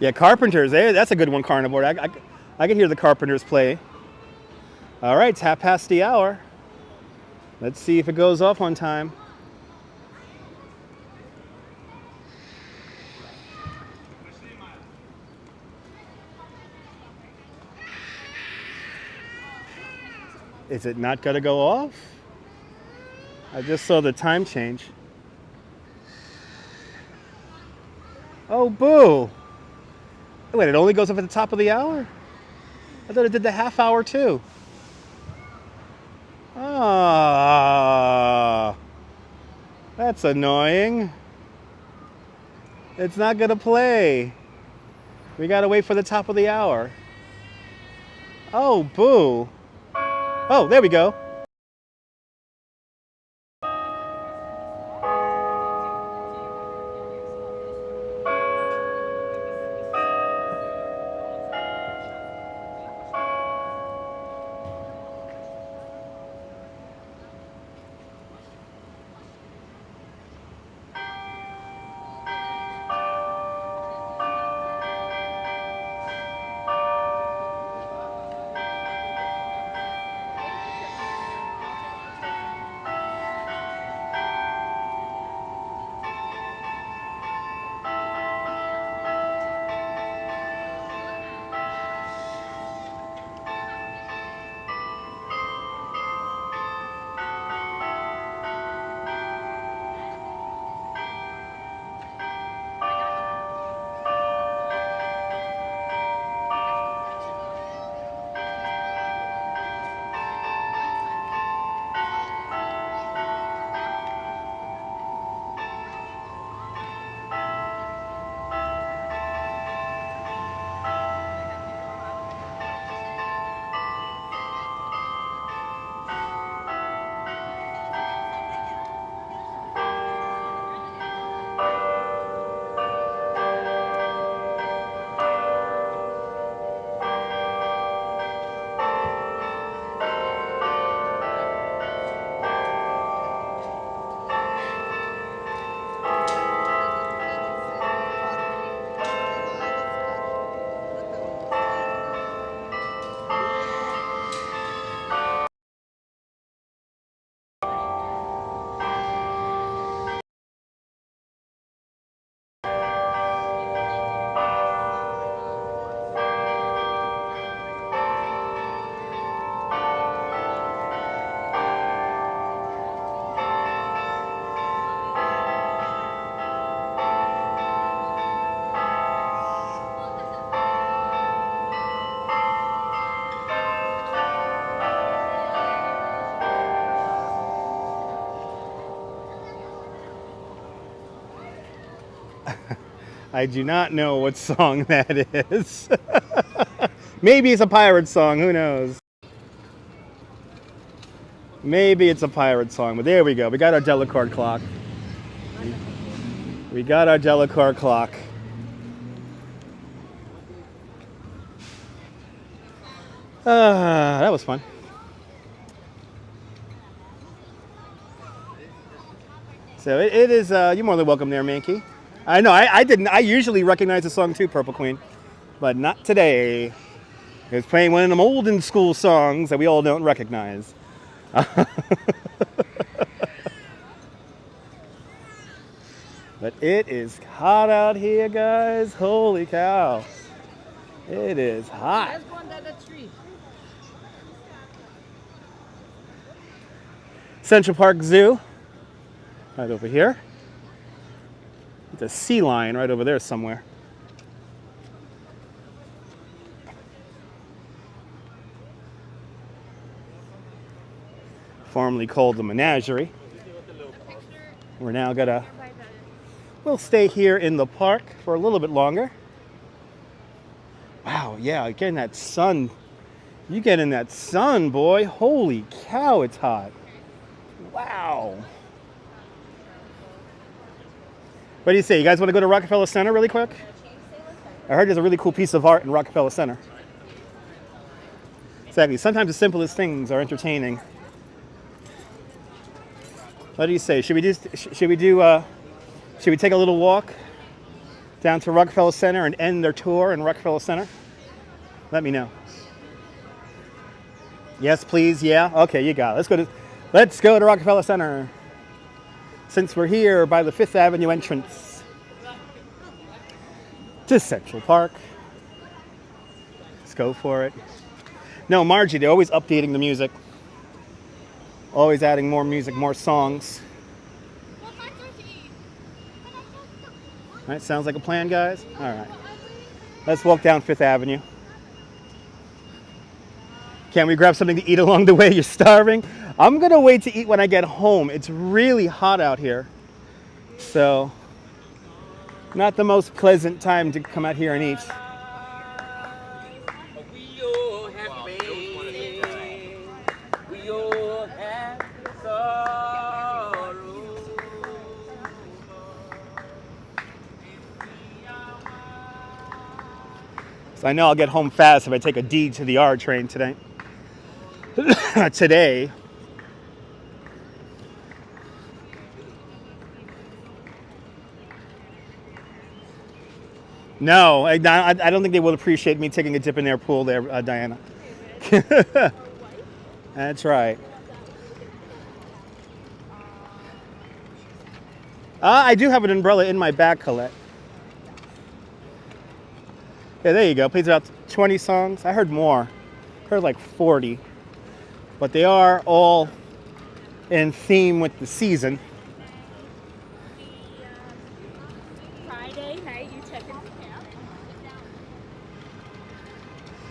Yeah, Carpenters. That's a good one, Carnivore. I can hear the Carpenters play. All right, it's 1:30. Let's see if it goes off on time. Is it not going to go off? I just saw the time change. Oh, boo. Wait, it only goes up at the top of the hour? I thought it did the half hour too. Ah, that's annoying. It's not going to play. We got to wait for the top of the hour. Oh, boo. Oh, there we go. I do not know what song that is. Maybe it's a pirate song, who knows? Maybe it's a pirate song, but there we go. We got our Delacorte clock. We got our Delacorte clock. That was fun. So it is, you're more than welcome there, Mankey. I know, I didn't, I usually recognize the song too, Purple Queen, but not today. It's playing one of them olden school songs that we all don't recognize. But it is hot out here, guys. Holy cow. It is hot. Let's go under the tree. Central Park Zoo. Right over here. There's a sea lion right over there somewhere. Formerly called the Menagerie. We're now gonna, we'll stay here in the park for a little bit longer. Wow, yeah, getting that sun. You get in that sun, boy. Holy cow, it's hot. Wow. What do you say? You guys want to go to Rockefeller Center really quick? I heard there's a really cool piece of art in Rockefeller Center. Exactly. Sometimes the simplest things are entertaining. What do you say? Should we take a little walk down to Rockefeller Center and end their tour in Rockefeller Center? Let me know. Yes, please. Yeah. Okay, you got it. Let's go to Rockefeller Center. Since we're here by the 5th Avenue entrance to Central Park. Let's go for it. No, Margie, they're always updating the music. Always adding more music, more songs. All right, sounds like a plan, guys? All right. Let's walk down 5th Avenue. Can we grab something to eat along the way? You're starving? I'm going to wait to eat when I get home. It's really hot out here. So, not the most pleasant time to come out here and eat. We all have pain. We all have sorrow. So I know I'll get home fast if I take a D to the R train today. Today. No, I don't think they will appreciate me taking a dip in their pool there, Diana. That's right. I do have an umbrella in my bag, Colette. Yeah, there you go. Plays about 20 songs. I heard more. I heard like 40. But they are all in theme with the season. Friday night, you check into camp.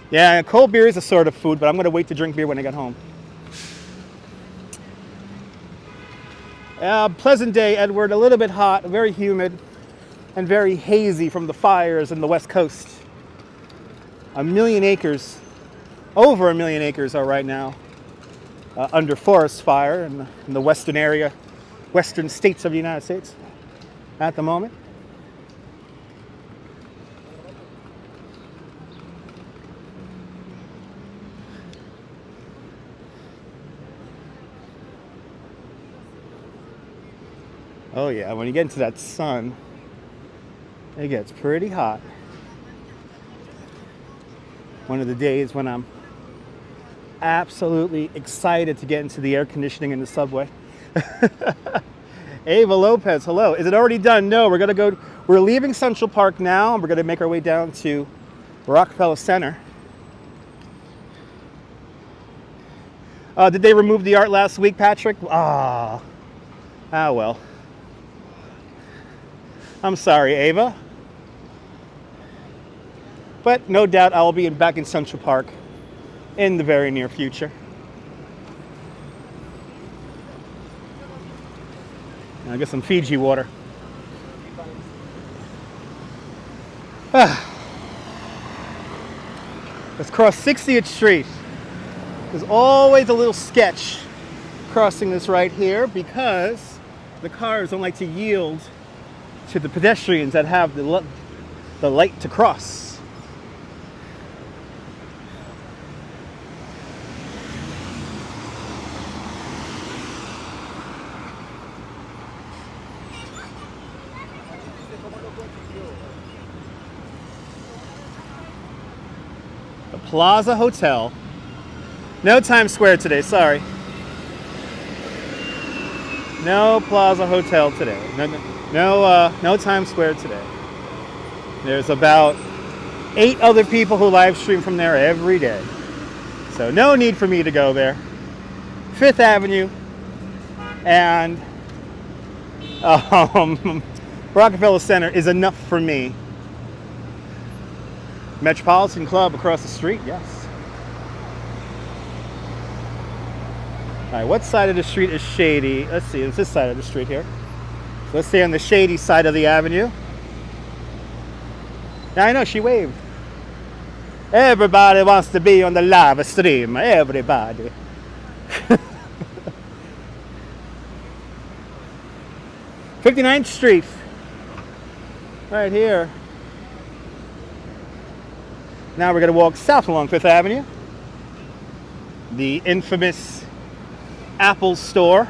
Yeah, cold beer is a sort of food, but I'm going to wait to drink beer when I get home. Pleasant day, Edward. A little bit hot, very humid, and very hazy from the fires in the West Coast. 1 million acres, over 1 million acres are right now under forest fire in the western area, western states of the United States at the moment. Oh yeah, when you get into that sun, it gets pretty hot. One of the days when I'm absolutely excited to get into the air conditioning in the subway. Ava Lopez, hello. Is it already done? No, we're leaving Central Park now, and we're gonna make our way down to Rockefeller Center. Did they remove the art last week, Patrick? Ah, well. I'm sorry, Ava. But no doubt I will be back in Central Park in the very near future. I'll get some Fiji water. Let's cross 60th Street. There's always a little sketch crossing this right here because the cars don't like to yield to the pedestrians that have the light to cross. Plaza Hotel. No Times Square today, sorry. No Plaza Hotel today. No Times Square today. There's about 8 other people who live stream from there every day. So no need for me to go there. 5th Avenue and Rockefeller Center is enough for me. Metropolitan Club across the street, yes. All right, what side of the street is shady? Let's see, it's this side of the street here. So let's stay on the shady side of the avenue. Now I know she waved. Everybody wants to be on the live stream. Everybody. 59th Street. Right here. Now we're going to walk south along 5th Avenue. The infamous Apple store.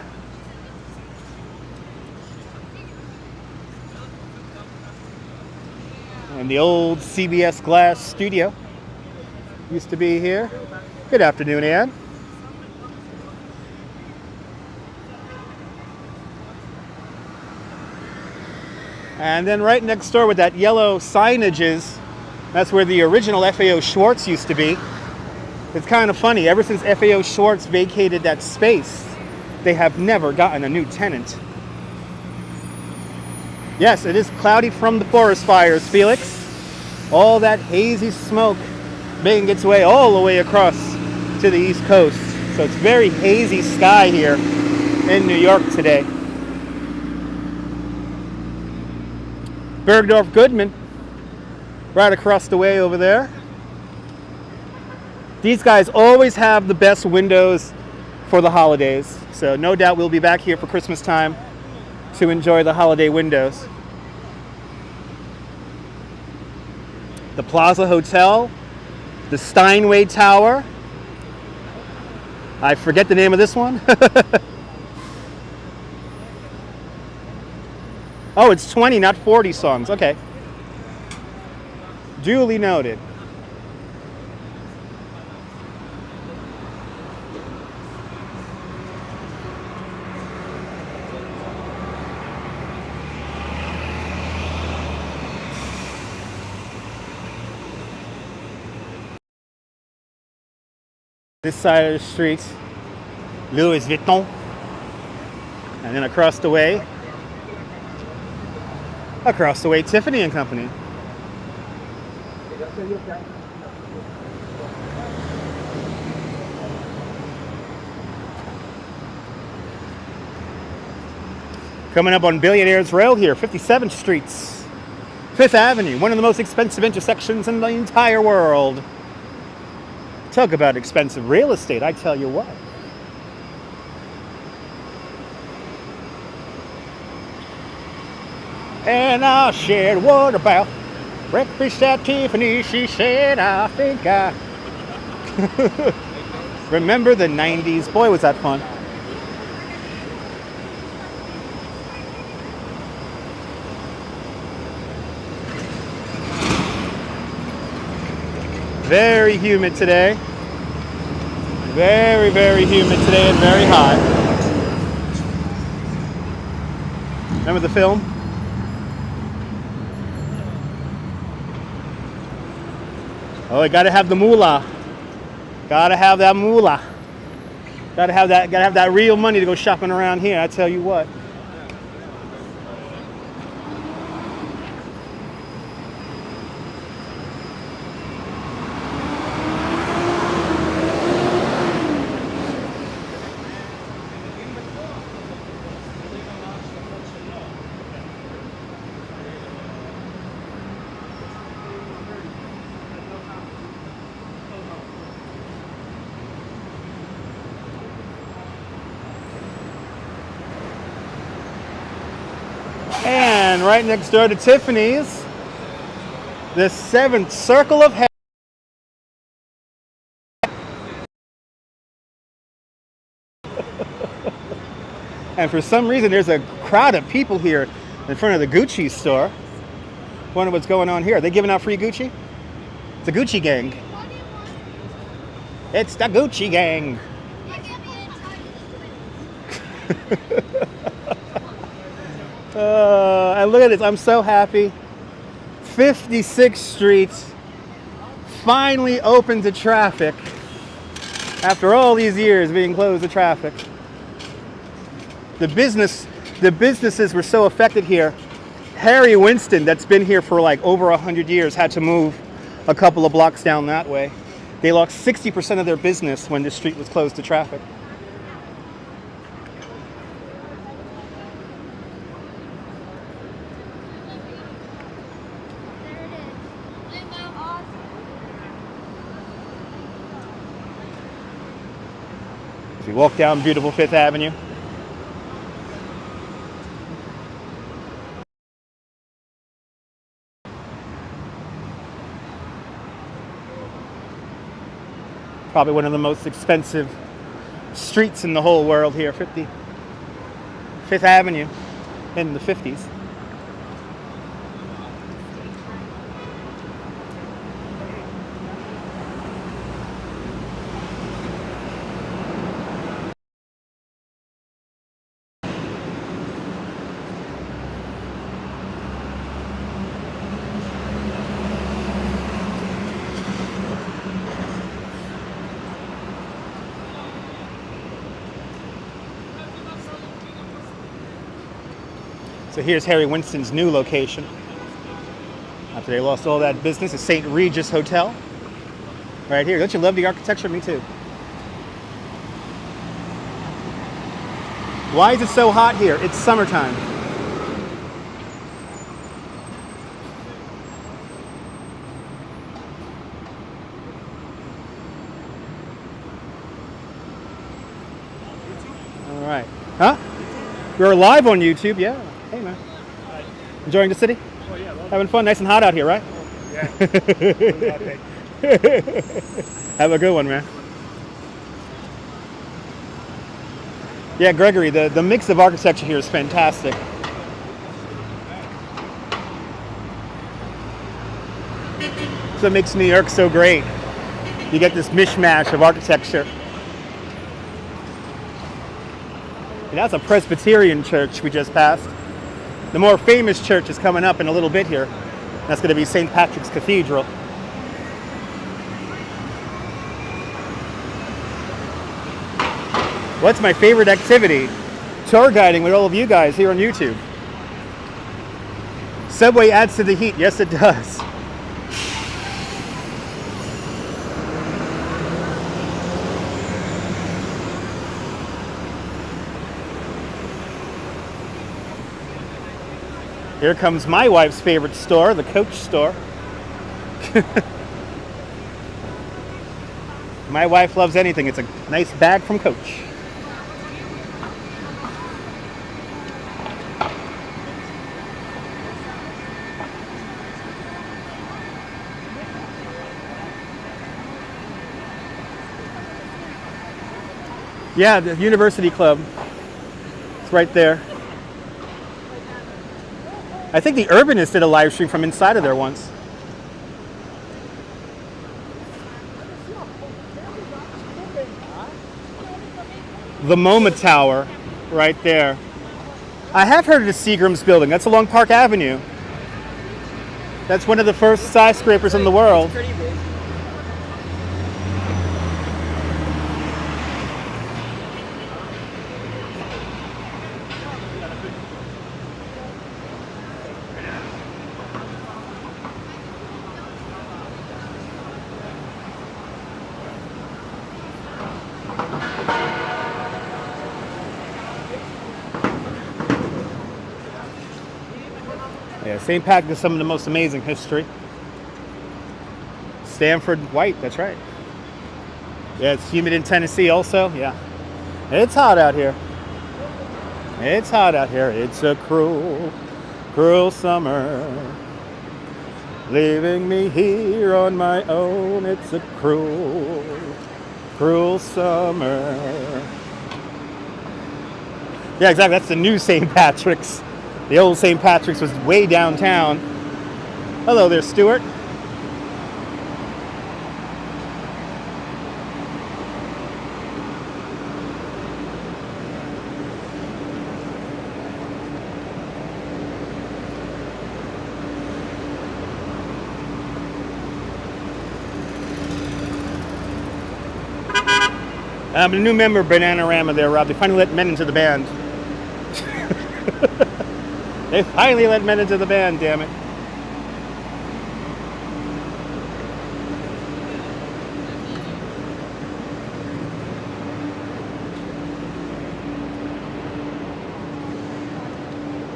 And the old CBS Glass studio used to be here. Good afternoon, Ann. And then right next door with that yellow signage is, that's where the original FAO Schwartz used to be. It's kind of funny, ever since FAO Schwartz vacated that space, they have never gotten a new tenant. Yes, it is cloudy from the forest fires, Felix. All that hazy smoke making its way all the way across to the East Coast. So it's very hazy sky here in New York today. Bergdorf Goodman, right across the way over there. These guys always have the best windows for the holidays. So no doubt we'll be back here for Christmas time to enjoy the holiday windows. The Plaza Hotel, the Steinway Tower. I forget the name of this one. Oh, it's 20, not 40 songs. Okay. Duly noted. This side of the street, Louis Vuitton. And then across the way, Tiffany and Company. Coming up on Billionaires Rail here, 57th Street, 5th Avenue, one of the most expensive intersections in the entire world. Talk about expensive real estate, I tell you what. And I said, what about breakfast at Tiffany? She said, I think I remember the 90s. Boy, was that fun. Very humid today. Very, very humid today and very hot. Remember the film? Oh, you gotta have the moolah. Gotta have that moolah. Gotta have that real money to go shopping around here, I tell you what. And right next door to Tiffany's, the 7th Circle of Heaven. And for some reason, there's a crowd of people here in front of the Gucci store. Wonder what's going on here. Are they giving out free Gucci? It's a Gucci gang. It's the Gucci gang. And look at this. I'm so happy. 56th Street finally open to traffic after all these years being closed to traffic. The businesses were so affected here. Harry Winston, that's been here for like over 100 years, had to move a couple of blocks down that way. They lost 60% of their business when this street was closed to traffic. As we walk down beautiful Fifth Avenue. Probably one of the most expensive streets in the whole world here, 5th Avenue in the 50s. So here's Harry Winston's new location. After they lost all that business, the St. Regis Hotel. Right here. Don't you love the architecture? Me too. Why is it so hot here? It's summertime. All right. Huh? We're live on YouTube, yeah. Hey, man. Enjoying the city? Oh, yeah. Having fun? Nice and hot out here, right? Yeah. Have a good one, man. Yeah, Gregory, the mix of architecture here is fantastic. That's what makes New York so great. You get this mishmash of architecture. And that's a Presbyterian church we just passed. The more famous church is coming up in a little bit here. That's going to be St. Patrick's Cathedral. What's my favorite activity? Tour guiding with all of you guys here on YouTube. Subway adds to the heat. Yes, it does. Here comes my wife's favorite store, the Coach store. My wife loves anything. It's a nice bag from Coach. Yeah, the University Club. It's right there. I think the Urbanists did a live stream from inside of there once. The MoMA Tower, right there. I have heard of the Seagram's building. That's along Park Avenue. That's one of the first skyscrapers in the world. Yeah, St. Patrick has some of the most amazing history. Stanford White, that's right. Yeah, it's humid in Tennessee also, yeah. It's hot out here. It's hot out here. It's a cruel, cruel summer. Leaving me here on my own. It's a cruel, cruel summer. Yeah, exactly. That's the new St. Patrick's. The old St. Patrick's was way downtown. Hello there, Stuart. I'm a new member of Bananarama there, Rob. They finally let men into the band. They finally let men into the band, damn it.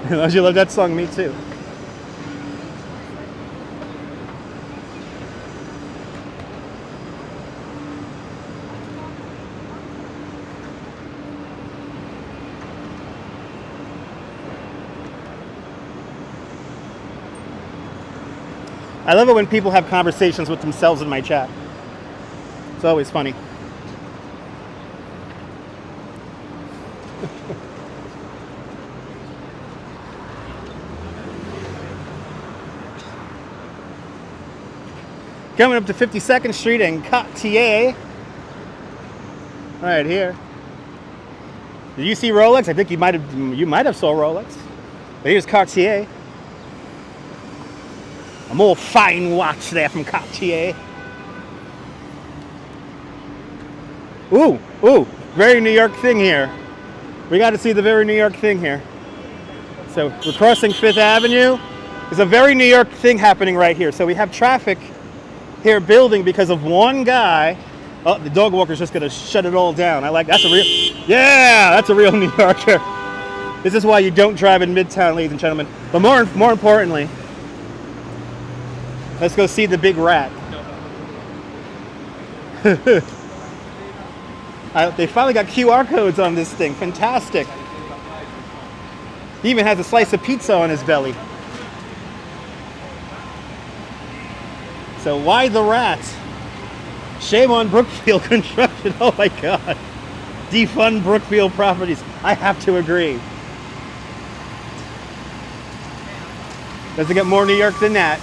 Don't you love that song? Me too. I love it when people have conversations with themselves in my chat. It's always funny. Coming up to 52nd Street and Cartier. Right here. Did you see Rolex? I think you might have saw Rolex. But here's Cartier. A more fine watch there from Cartier. Ooh, very New York thing here. We got to see the very New York thing here. So we're crossing 5th Avenue. There's a very New York thing happening right here. So we have traffic here building because of one guy. Oh, the dog walker's just gonna shut it all down. I like that's a real New Yorker. This is why you don't drive in Midtown, ladies and gentlemen. But more importantly, let's go see the big rat. They finally got QR codes on this thing. Fantastic. He even has a slice of pizza on his belly. So why the rat? Shame on Brookfield Construction. Oh my God. Defund Brookfield Properties. I have to agree. Doesn't get more New York than that.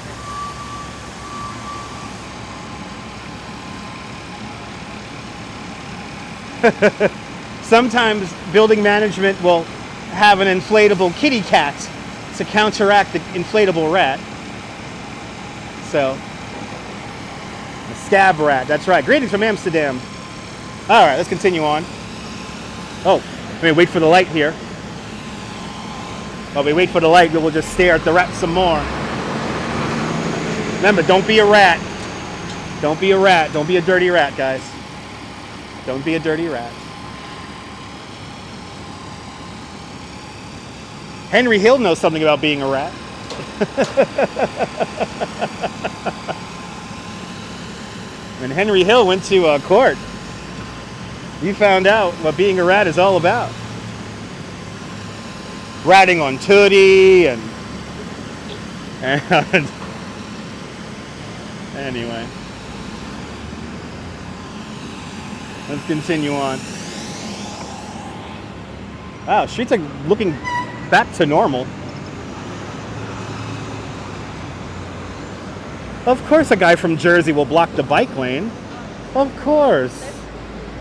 Sometimes building management will have an inflatable kitty cat to counteract the inflatable rat. So, a scab rat, that's right. Greetings from Amsterdam. All right, let's continue on. Oh, let me wait for the light here. While we wait for the light, we'll just stare at the rat some more. Remember, don't be a rat. Don't be a rat. Don't be a dirty rat, guys. Don't be a dirty rat. Henry Hill knows something about being a rat. When Henry Hill went to court, he found out what being a rat is all about. Ratting on Tootie and anyway. Let's continue on. Wow, streets are looking back to normal. Of course a guy from Jersey will block the bike lane. Of course.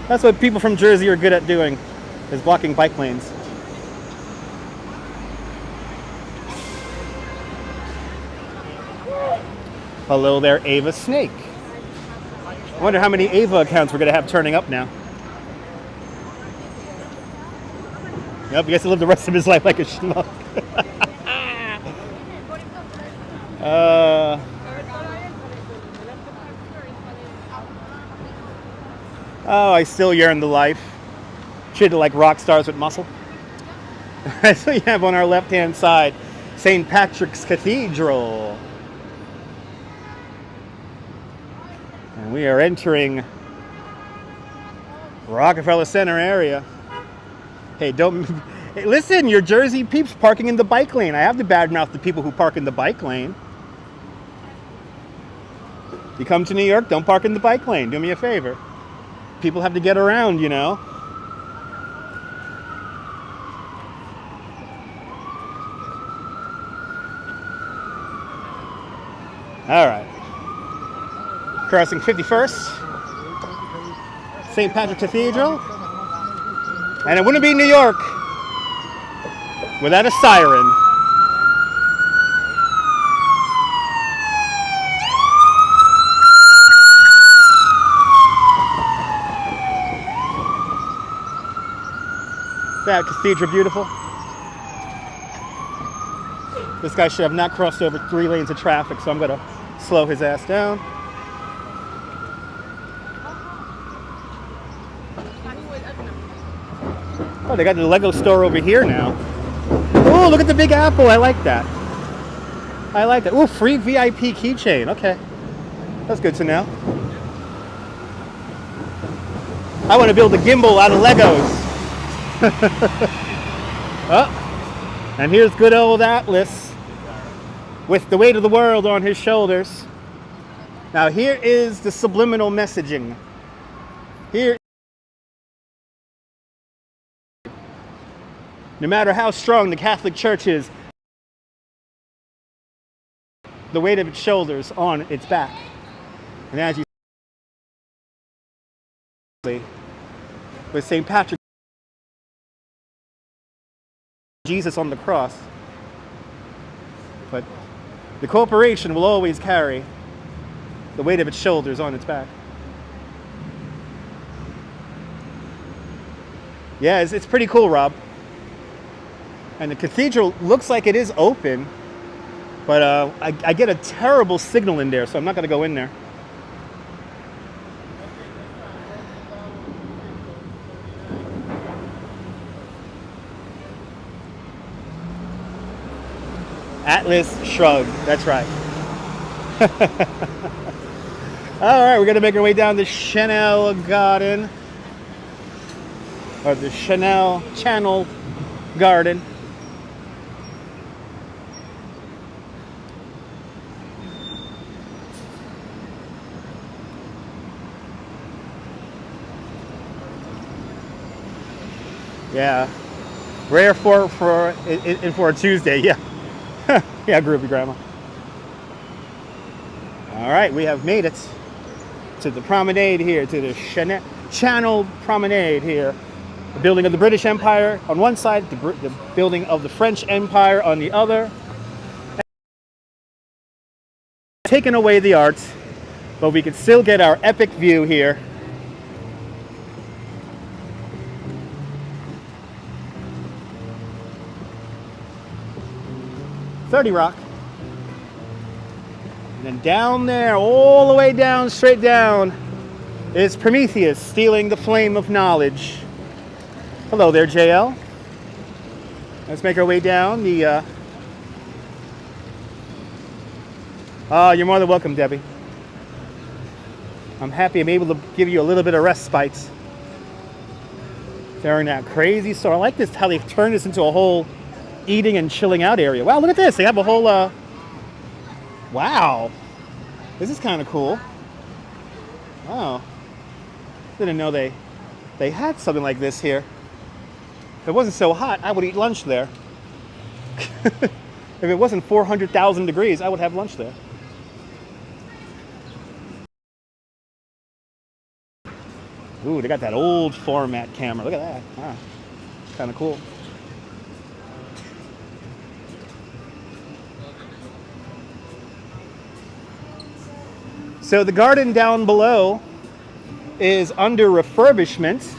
That's what people from Jersey are good at doing, is blocking bike lanes. Hello there, Ava Snake. I wonder how many Ava accounts we're going to have turning up now. Yep, he gets to live the rest of his life like a schmuck. Oh, I still yearn the life. Treated like rock stars with muscle. So you have on our left-hand side, St. Patrick's Cathedral. And we are entering Rockefeller Center area. Hey, hey, listen, your Jersey peeps parking in the bike lane. I have to badmouth the people who park in the bike lane. You come to New York, don't park in the bike lane. Do me a favor. People have to get around, you know. All right. Crossing 51st, St. Patrick's Cathedral, and it wouldn't be New York without a siren. that cathedral beautiful? This guy should have not crossed over 3 lanes of traffic, so I'm gonna slow his ass down. Oh, they got the Lego store over here now. Oh, look at the Big Apple. I like that. I like that. Oh, free VIP keychain. Okay. That's good to know. I want to build a Gimble out of Legos. Oh, and here's good old Atlas with the weight of the world on his shoulders. Now here is the subliminal messaging. Here, no matter how strong the Catholic Church is, the weight of its shoulders on its back. And as you see, with St. Patrick, Jesus on the cross, but the corporation will always carry the weight of its shoulders on its back. Yeah, it's pretty cool, Rob. And the cathedral looks like it is open, but I get a terrible signal in there, so I'm not going to go in there. Atlas shrugged. That's right. All right, we're going to make our way down the Chanel Garden, or the Chanel Channel Garden. Yeah, rare for a Tuesday. Yeah, yeah, groovy grandma. All right, we have made it to the promenade here, to the Channel Promenade here. The building of the British Empire on one side, the building of the French Empire on the other. Taken away the arts, but we can still get our epic view here. .30 Rock. And then down there, all the way down, straight down, is Prometheus stealing the flame of knowledge. Hello there, JL. Let's make our way down the... you're more than welcome, Debbie. I'm happy I'm able to give you a little bit of respite during that crazy store. I like this, how they turned this into a whole eating and chilling out area. Wow, look at this. They have a whole, wow. This is kind of cool. Wow. Didn't know they had something like this here. If it wasn't so hot, I would eat lunch there. If it wasn't 400,000 degrees, I would have lunch there. Ooh, they got that old format camera. Look at that. Wow. Kind of cool. So the garden down below is under refurbishment.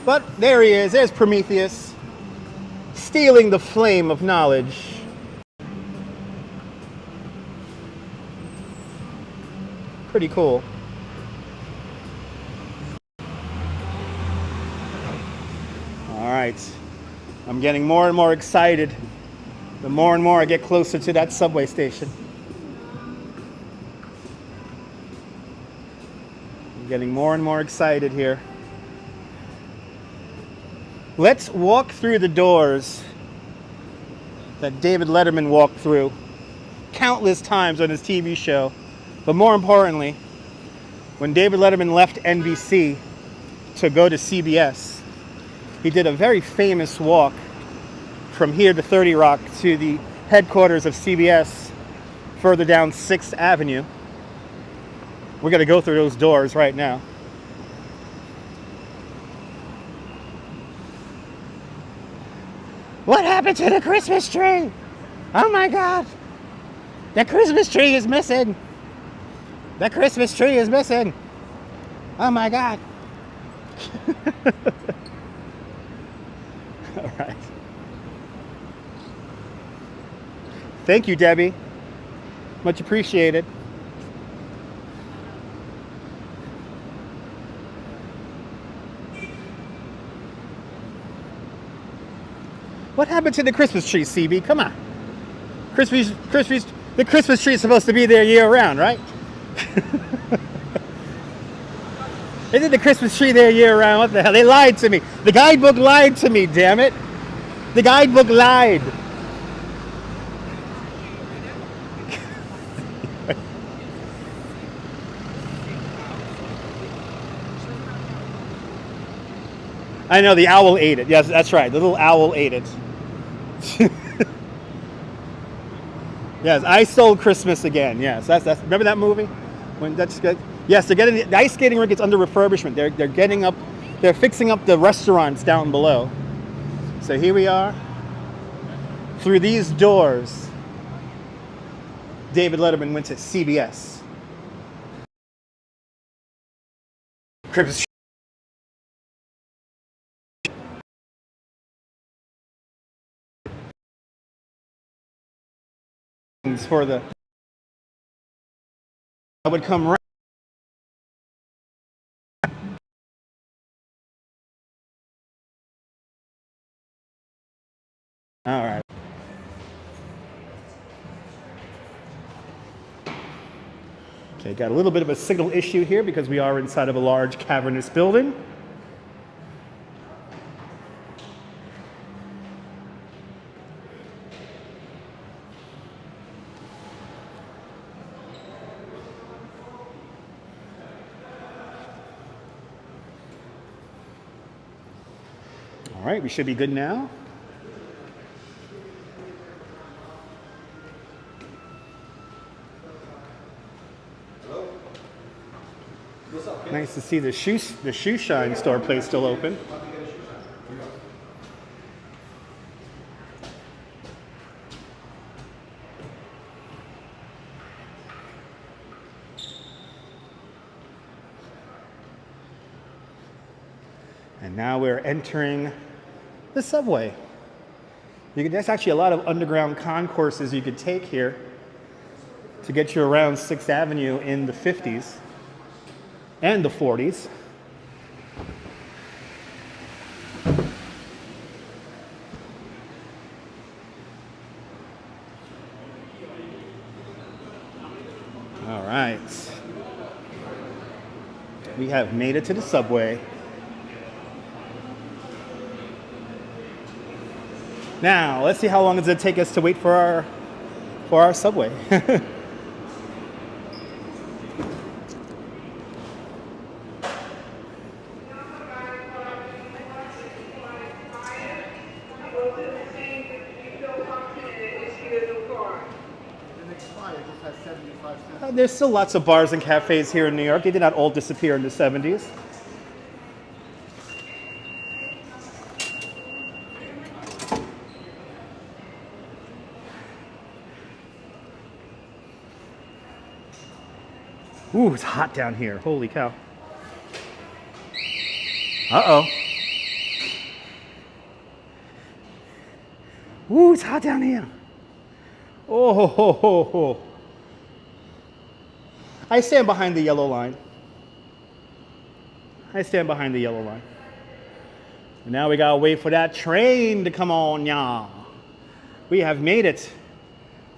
But there he is, there's Prometheus, stealing the flame of knowledge. Pretty cool. All right, I'm getting more and more excited the more and more I get closer to that subway station. Getting more and more excited here. Let's walk through the doors that David Letterman walked through countless times on his TV show. But more importantly, when David Letterman left NBC to go to CBS, he did a very famous walk from here to 30 Rock to the headquarters of CBS further down 6th Avenue. We're going to go through those doors right now. What happened to the Christmas tree? Oh my God. The Christmas tree is missing. The Christmas tree is missing. Oh my God. All right. Thank you, Debbie. Much appreciated. What happened to the Christmas tree, CB? Come on. The Christmas tree is supposed to be there year round, right? Isn't the Christmas tree there year round? What the hell? They lied to me. The guidebook lied to me, damn it. The guidebook lied. I know, the owl ate it. Yes, that's right. The little owl ate it. Yes, I Stole Christmas Again. Yes, that's remember that movie? When that's good. Yes, they're getting the ice skating rink is under refurbishment. They're fixing up the restaurants down below. So here we are. Through these doors, David Letterman went to CBS. Christmas for the I would come right all right. Okay, got a little bit of a signal issue here because we are inside of a large cavernous building. All right, we should be good now. Hello? What's up, Nice to see the shoe shine store place still open. And now we're entering the subway. There's actually a lot of underground concourses you could take here to get you around 6th Avenue in the 50s and the 40s. All right. We have made it to the subway. Now, let's see how long does it take us to wait for our subway. There's still lots of bars and cafes here in New York. They did not all disappear in the 70s. Ooh, it's hot down here. Holy cow. Uh-oh. Ooh, it's hot down here. Oh, ho, ho, ho, ho. I stand behind the yellow line. I stand behind the yellow line. And now we gotta wait for that train to come on, y'all. We have made it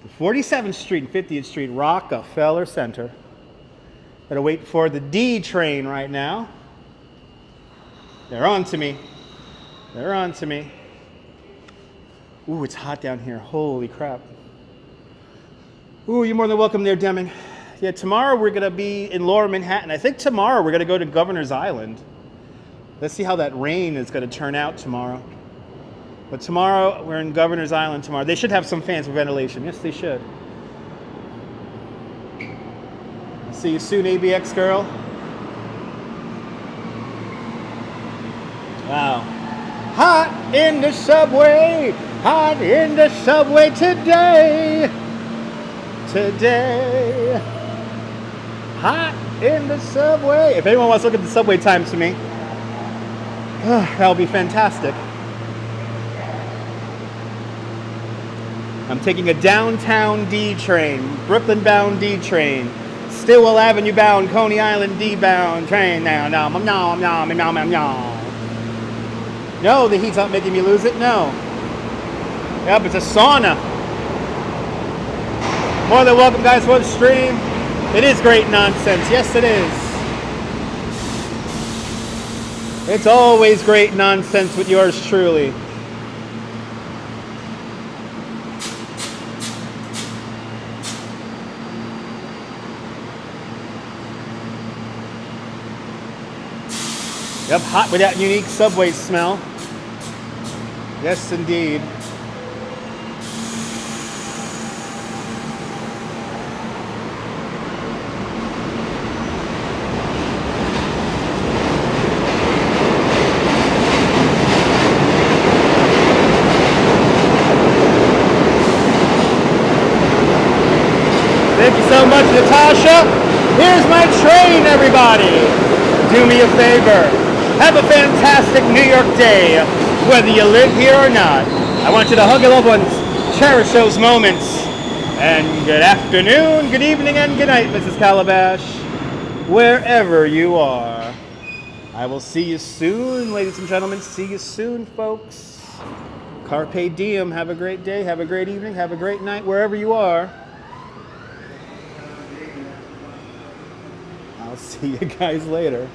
to 47th Street and 50th Street, Rockefeller Center. Gotta wait for the D train right now. They're on to me. They're on to me. Ooh, it's hot down here. Holy crap. Ooh, you're more than welcome there, Deming. Yeah, tomorrow we're gonna be in Lower Manhattan. I think tomorrow we're gonna go to Governor's Island. Let's see how that rain is gonna turn out tomorrow. But tomorrow we're in Governor's Island tomorrow. They should have some fans for ventilation. Yes, they should. See you soon, ABX girl. Wow. Hot in the subway. Hot in the subway today. Today. Hot in the subway. If anyone wants to look at the subway times to me, That'll be fantastic. I'm taking a downtown D train, Brooklyn bound D train, Stillwell Avenue bound, Coney Island D bound train now. No, the heat's not making me lose it. No. Yep, it's a sauna. More than welcome, guys, for the stream. It is great nonsense. Yes, it is. It's always great nonsense with yours truly. Yep, hot with that unique subway smell. Yes, indeed. Thank you so much, Natasha. Here's my train, everybody. Do me a favor. Have a fantastic New York day, whether you live here or not. I want you to hug your loved ones, cherish those moments. And good afternoon, good evening, and good night, Mrs. Calabash, wherever you are. I will see you soon, ladies and gentlemen. See you soon, folks. Carpe diem. Have a great day, have a great evening, have a great night, wherever you are. I'll see you guys later.